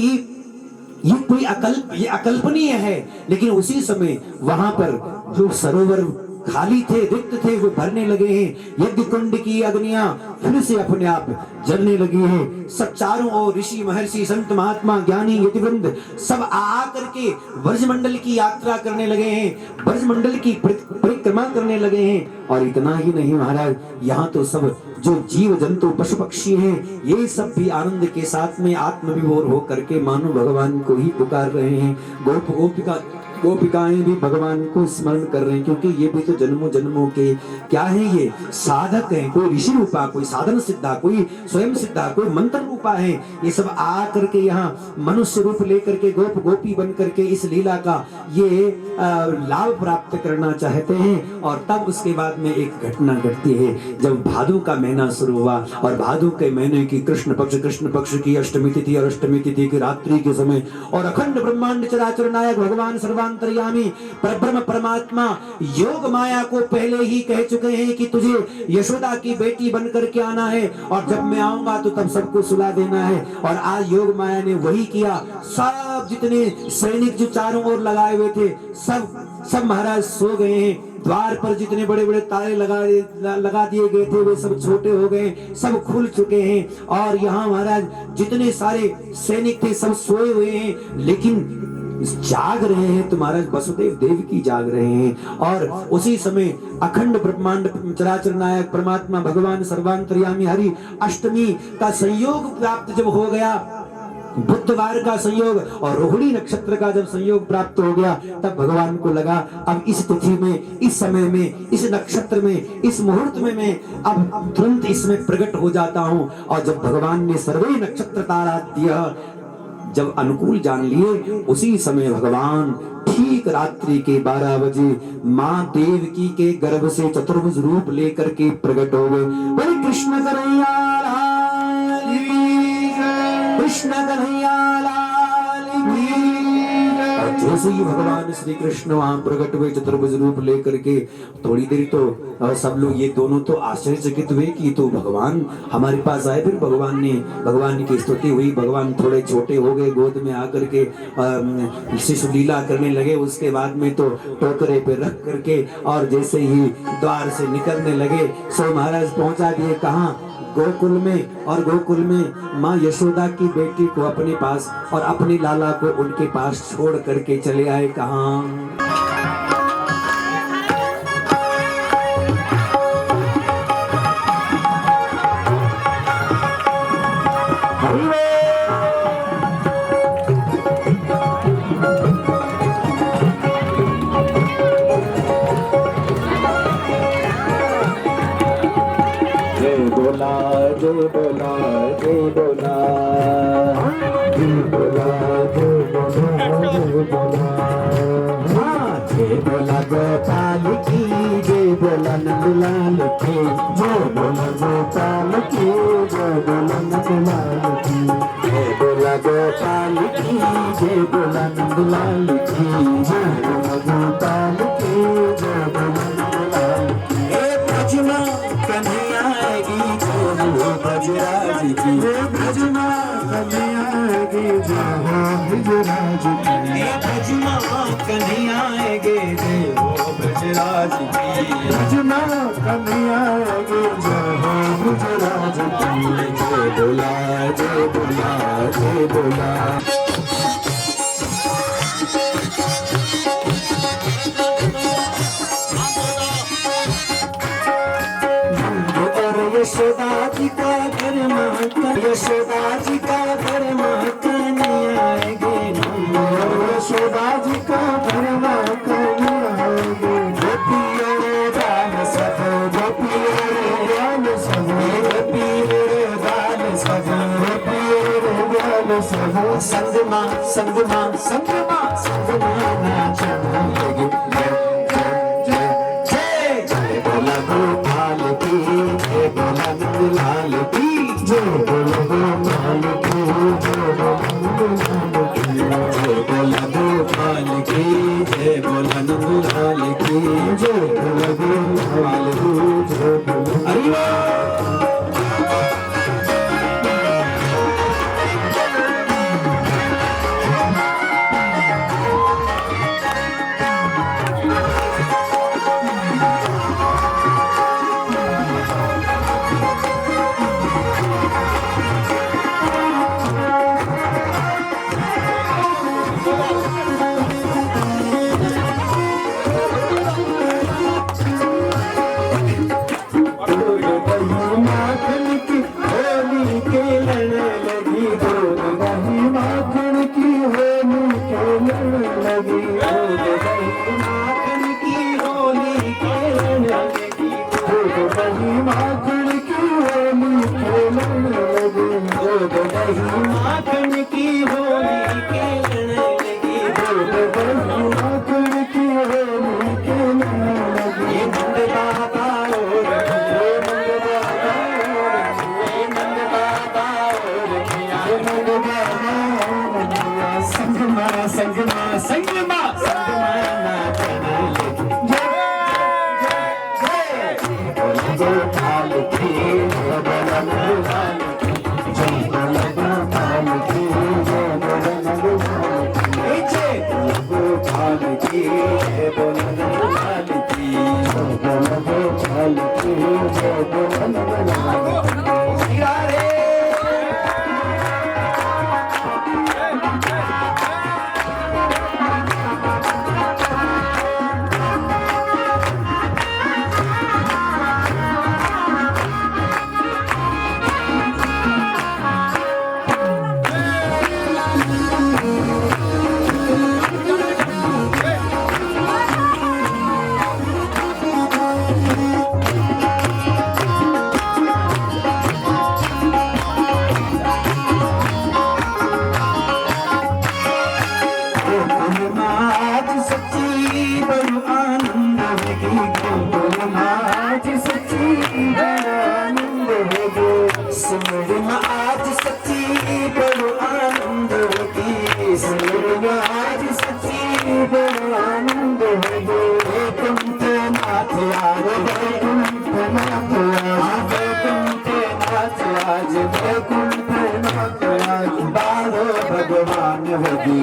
ये कोई अकल्पनीय है। लेकिन उसी समय वहां पर जो सरोवर खाली थे, रिक्त थे, वो भरने लगे हैं। यज्ञ कुंड की अग्नियां फिर से अपने आप जलने लगी हैं। सब चारों ओर ऋषि महर्षि संत महात्मा ज्ञानी यतिवृंद सब आ करके ब्रजमंडल की यात्रा करने लगे हैं, ब्रजमंडल की परिक्रमा करने लगे हैं। और इतना ही नहीं महाराज, यहाँ तो सब जो जीव जंतु पशु पक्षी हैं, ये सब भी आनंद के साथ में आत्मविभोर हो करके मानो भगवान को ही पुकार रहे हैं। गोप गोपिका गोपिकाएं भी भगवान को स्मरण कर रहे हैं, क्योंकि ये भी तो जन्मों जन्मों के क्या है, ये साधक हैं। कोई ऋषि रूपा, कोई साधन सिद्धा, कोई स्वयं सिद्धा, कोई मंत्र रूपा है। ये सब आ करके यहाँ मनुष्य रूप लेकर के गोप गोपी बन करके इस लीला का ये लाभ प्राप्त करना चाहते हैं। और तब उसके बाद में एक घटना घटती है, जब भादु का महीना शुरू हुआ और भादु के महीने की कृष्ण पक्ष की अष्टमी तिथि और अष्टमी तिथि की रात्रि के समय और अखंड ब्रह्मांड चराचर नायक भगवान सर्वांतर्यामी परब्रह्म परमात्मा योग माया को पहले ही कह चुके हैं कि तुझे यशोदा की बेटी बनकर के आना है और जब मैं आऊंगा तो तब सबको सुला देना है। और आज योग माया ने वही किया। सब जितने सैनिक जो चारों ओर लगाए हुए थे सब महाराज सो गए हैं। द्वार पर जितने बड़े बड़े तारे लगा दिए गए थे वे सब छोटे हो गए, सब खुल चुके हैं। और यहाँ महाराज जितने सारे सैनिक थे सब सोए हुए हैं, लेकिन जाग रहे हैं तो महाराज वसुदेव देव की जाग रहे हैं। और उसी समय अखंड ब्रह्मांड चराचर नायक परमात्मा भगवान सर्वांतर्यामी हरि अष्टमी का संयोग प्राप्त जब हो गया, बुधवार का संयोग और रोहिणी नक्षत्र का जब संयोग प्राप्त हो गया, तब भगवान को लगा अब इस तिथि में, इस समय में, इस नक्षत्र में, इस मुहूर्त में मैं अब तुरंत इसमें प्रकट हो जाता हूं। और जब भगवान ने सर्वे नक्षत्र तारा दिया, जब अनुकूल जान लिए, उसी समय भगवान ठीक रात्रि के 12 बजे माँ देवकी के गर्भ से चतुर्भुज रूप लेकर के प्रकट हो गए। बोले कृष्ण कन्हैया लाल की जय, कृष्ण कन्हैया लाल की जय। और जैसे ही भगवान श्री कृष्ण वहां प्रकट हुए चतुर्भुज रूप लेकर के, थोड़ी देर तो सब लोग ये दोनों तो आश्चर्यचकित हुए कि तो भगवान हमारे पास आए। फिर भगवान की स्तुति हुई। भगवान थोड़े छोटे हो गए, गोद में आकर के शिशु लीला करने लगे। उसके बाद में तो टोकरे पे रख करके और जैसे ही द्वार से निकलने लगे, सो महाराज पहुंचा दिए कहाँ, गोकुल में। और गोकुल में माँ यशोदा की बेटी को अपने पास और अपने लाला को उनके पास छोड़ करके चले आए कहाँ, जय बोला जय बोला जय बोला जय बोला जय बोला गोपाल की जय बोला नंदलाल की जय बोला गोपाल की जय बोला नंदलाल की जय बोला गोपाल की जय बोला नंदलाल की जय बोला गोपाल की जय बोला नंदलाल की। ब्रजमा कन्हैया ब्रजराज की ब्रजमा कन्हैया गे जय ब्रजराज की ब्रजमा कन्हैया गे जय ब्रजराज की ब्रजमा कन्हैया गे जय ब्रजराज की। जय बोला जय बोला जय बोला। यशोदा जी का घर माता, यशोदा जी का घर माता नहीं आएंगे, यशोदा जी का घर माता नहीं आएंगे। गोपियों दान सब, गोपियों दान सब, गोपियों दान सब, गोपियों दान सब। संगमा संगमा संगमा संगमा नाचने लगे। जय जय बोला गोपाल की जय बोला नंदलाल की जय बोला गोपाल की जय बोला नंदलाल की जय बोला गोपाल की जय बोला नंदलाल की जय बोला गोपाल की जय बोला। अरे माखन की होली खेलने लगी, माखन की होली खेलने लगी। ये नंद बाबा और नंद बाबा और नंद बाबा और नंद बाबा संगमा संगमा संगमा संगमा नाचने लगी। जय गोपाल की जय गोपाल की जय गोपाल की जय गोपाल की जय गोपाल की जय गोपाल की। आज सच्ची बड़ो आनंद होगी, आज सच्ची बड़ो आनंद होगी। वैकुंठ नाथ आज वैकुंठ नाथ आज वैकुंठ नाथ आज वैकुंठ नाथ आज बारो भगवान होगी।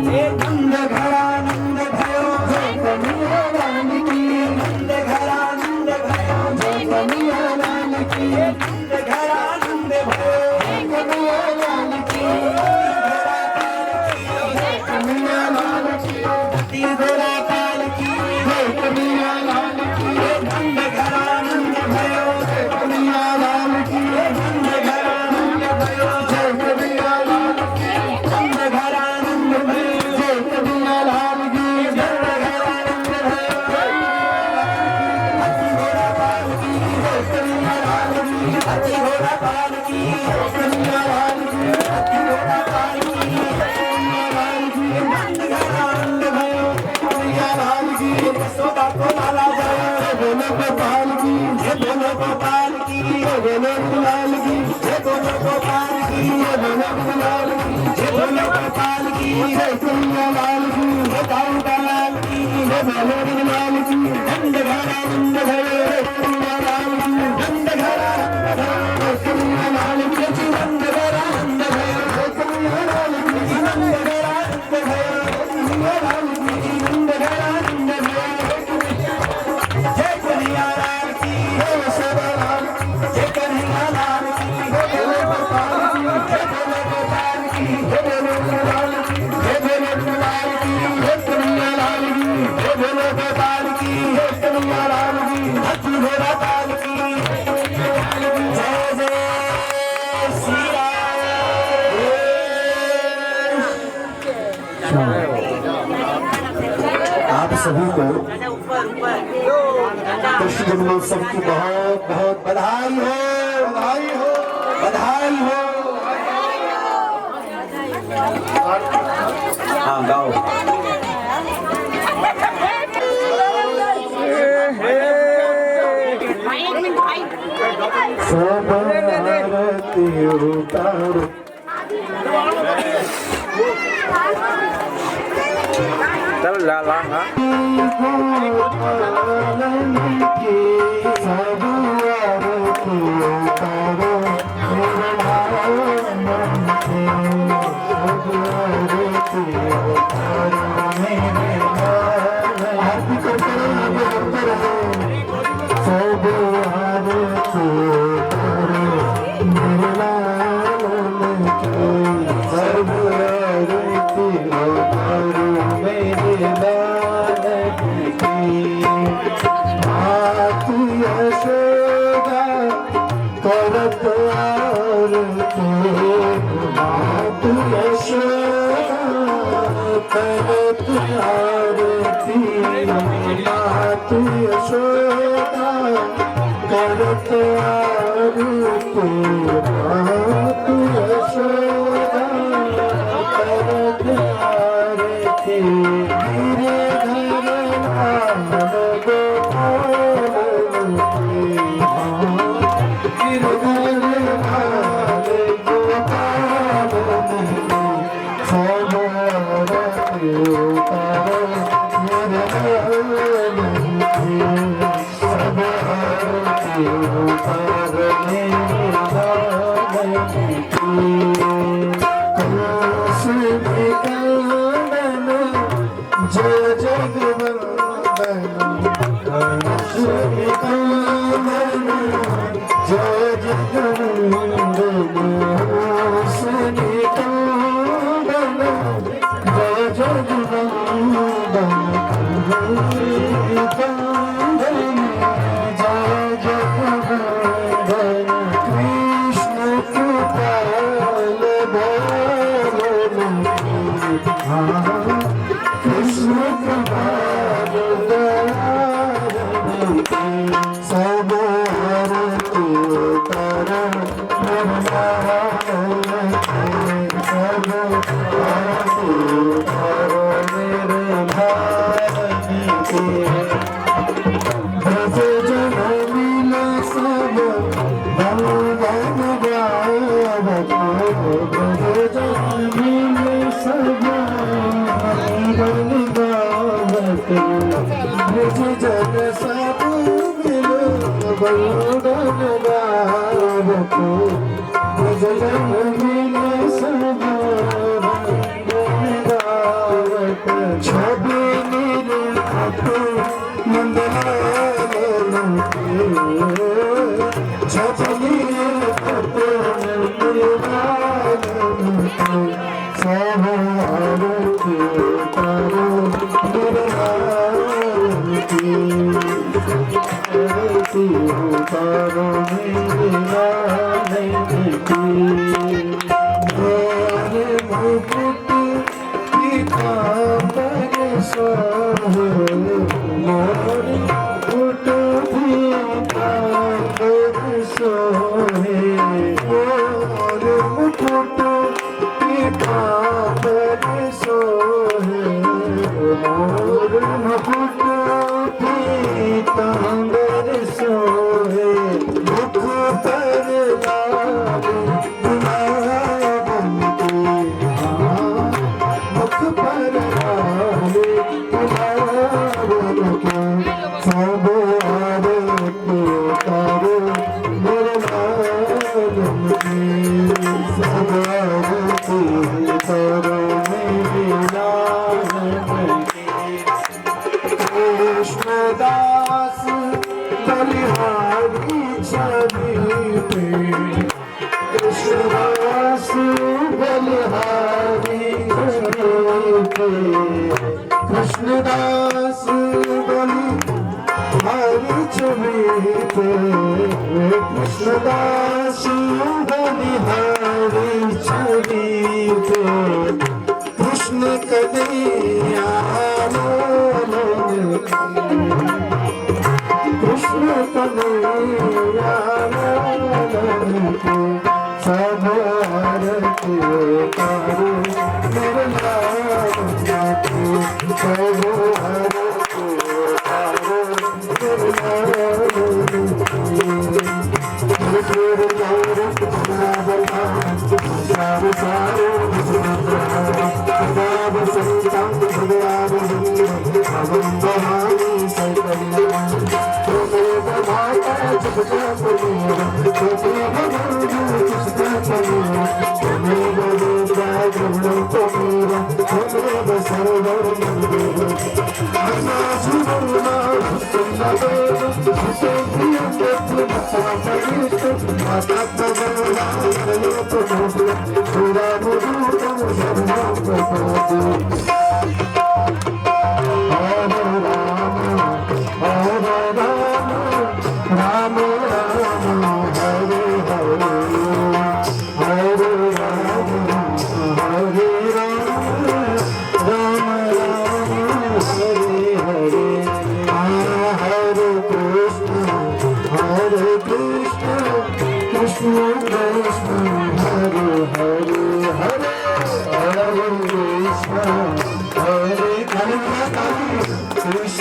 जय नंद घरा नंद भयो जय कन्हैया लाल की, नंद घरा नंद भयो जय कन्हैया लाल की, नंद घरा नंद भयो जय कन्हैया लाल की, जय कन्हैया लाल की, हाथी घोड़ा पाल की जय कन्हैया लाल की, नंद घरा नंद भयो जय कन्हैया लाल की, नंद घरा नंद भयो जय कन्हैया लाल की, नंद घरा नंद भयो हाथी घोड़ा पाल की कन्हैया लाल की, हाथी घोड़ा पाल की कन्हैया लाल की, नंद घरा नंद भयो कन्हैया लाल की, यशोदा को लाला जाए बोलो गोपाल की, बोलो गोपाल की बोलो गुलाल की, बोलो गोपाल की बोलो गुलाल की, बोलो गोपाल की कन्हैया लाल की, दाऊदा लाल की बोलो गुलाल की, नंद घरा नंद भयो कन्हैया लाल की, नंद घरा कन्हैया लाल की, नंद घरा नंद भयो कन्हैया लाल की, नंद घरा नंद भयो कन्हैया लाल की, नंद घरा नंद भयो जय कन्हैया लाल की जय यशोदा लाल की, जय कन्हैया लाल की जय बोलो गोपाल की, जय बोलो गोपाल की जय बोलो गुलाल की, जय बोलो गुलाल की जय कन्हैया लाल की, जय बोलो गोपाल की जय कन्हैया लाल की, हाथी घोड़ा पाल की जय जय श्री राम। आप सभी को कृष्ण जन्मोत्सव की बहुत बहुत बधाई हो, बधाई हो, बधाई हो। हाँ गाओ। सब आरती उतारो चल ला ला हाँ सब आरती उतारो Yes, तू यशोदा करत आरती तू यशोदा करत आरती धीरे धीरे नाम गोपाल धीरे धीरे नाम गोपाल सब आरती उतारो मेरे सब आरती उतारो जय जगवंदन श्रीकांदन जय जगवंदन श्रीकांदन जय जगवंदन श्रीकांदन जय जगवंदन कृष्ण कृपाल बोलो कृष्ण कृपाल सब आरती उतारो सब आरती उतारो मेरे भारत के भज जन मिल सब भगवान गावत भज जन मिल सब भगवान गावत भज जन सब मिल भगवान गावत भज जन मिल सब भगवान गावत छवि निरखत नंदलाल छवि निरखत नंदलाल सब आरती उतारो आरती उतारो मेरे मुकुट पीताम्बर सोहे मोर मुकुट पीताम्बर सोहे मोर मुकुट पीताम्बर सोहे मोर मुकुट पीताम्बर सोहे मुख पर लाल गुलाबन के मुख पर लाल गुलाबन के सब आरती उतारो मेरे लालन की सब आरती उतारो मेरे लालन की कृष्णदास बलिहारी छवि पे कृष्णदास बलिहारी छवि पे कृष्णदास बलिहारी छवि पे कृष्णदास बलिहारी छवि पे कृष्ण कन्हैया कृष्ण कन्हैया सब आरती उतारो मेरे लाल की सब आरती उतारो मेरे लाल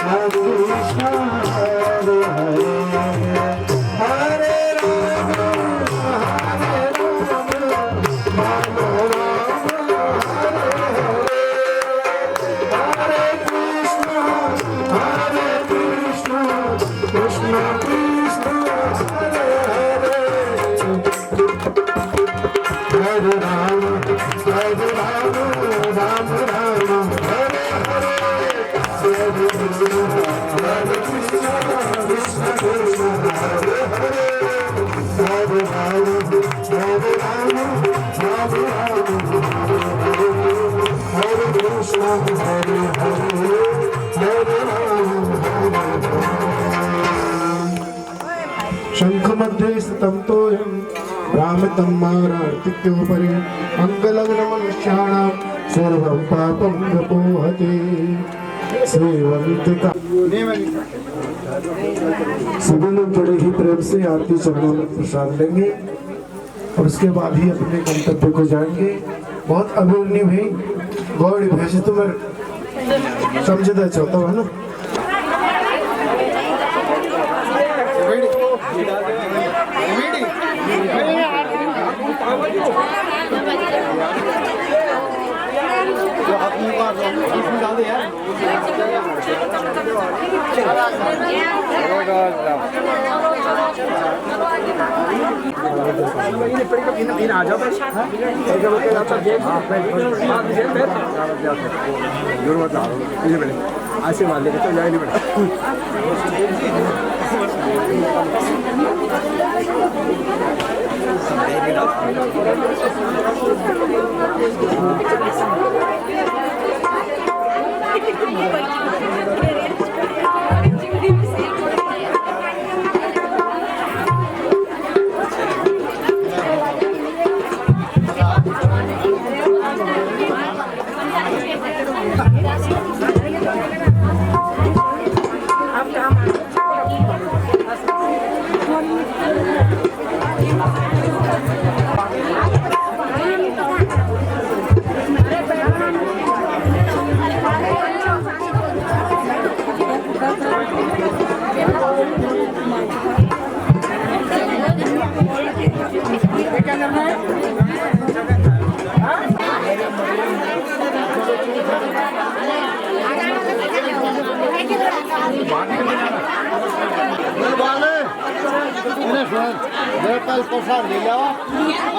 Krishna Hare Hare Hare Rama Hare Rama Hare Krishna Krishna Krishna Hare Hare Hare Rama Rama Rama Hare Hare Hare Krishna Krishna Krishna Hare Hare Hare Rama Rama Hare Krishna Hare Hare Hare शंख मध्ये स्थितं तोयं भ्रामितं मारार्तित्योपरि अङ्गलग्न मनुष्याणां सर्वं पापं व्यपोहते सेवन्तिका सभी लोग बड़े ही प्रेम से आरती चरणों में प्रसाद लेंगे और उसके बाद ही अपने गंतव्य को जाएंगे। बहुत अभिनय भाई गौड़ भेजे तो मैं समझता चाहता हूँ ना आशीर्वाद लेके चल जाएगी बेटा कल प्रसाद ले लो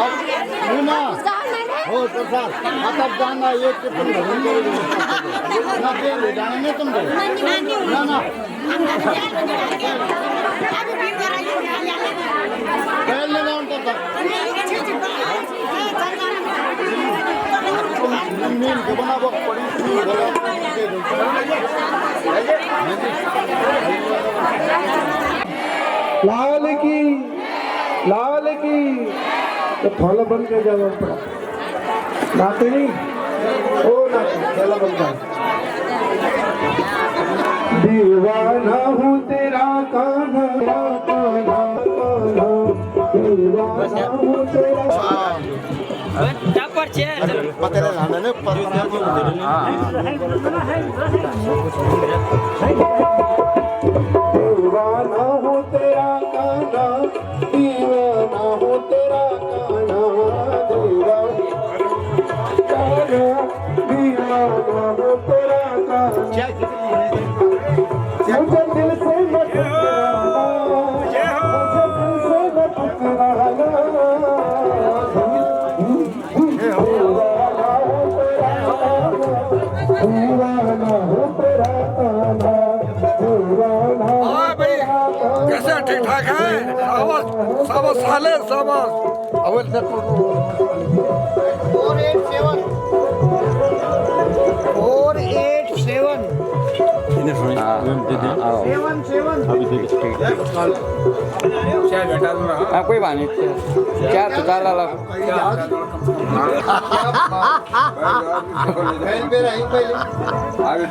अब मुना हो प्रसाद आता जाना एक टिफिन ना दे ले जाने में तुम दे ना ना पहले ना उनका था मीन के बना वो पड़ी लाल की तो फल बन के जाओ पड़ा नाते नहीं ओ नाते फल बन जाए दीवाना हूँ तेरा कान्हा कान्हा कान्हा दीवाना हूँ तेरा पकड़े लाने ने दीवाना हूँ तेरा कान्हा दीवाना हूँ तेरा कान्हा दीवाना हूँ तेरा कान्हा मुझे दिल से मत टकराना मुझे दिल से मत टकराना दीवाना हूँ तेरा कान्हा कैसे ठीक ठाक है साबस साले साबस अवल से 487 कोई बात नहीं क्या चुका ला आगे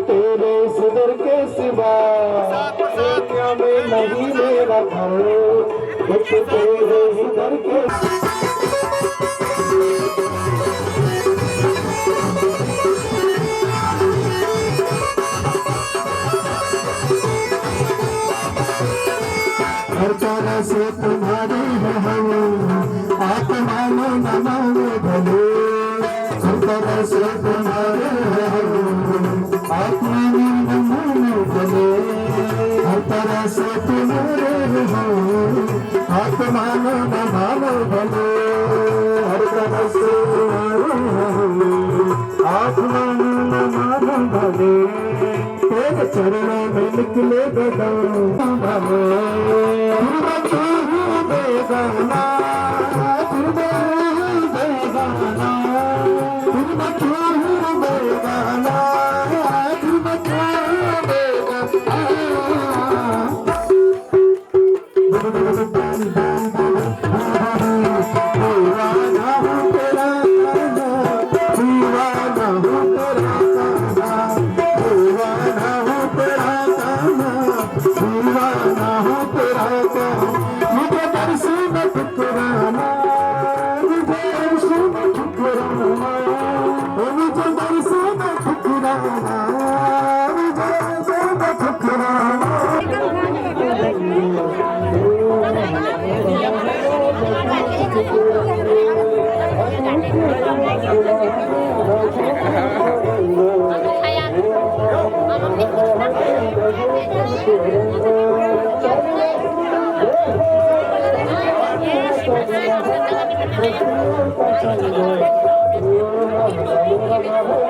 तेरे सुदर के सिवा दुनिया में नहीं मेरा घर, एक तेरे ही दर के हर तरह से तुम्हारे हम आत्मा में नमावे भले, हर तरह से तुम्हारे हम आत्मा में नमावे भले, हर तरह से तुम्हारे हम आत्मा में नमावे भले, हर तरह से तुम्हारे हम आत्मा में नमावे भले, तेरे चरणों में निकले बेगाना बेगाना Thank you.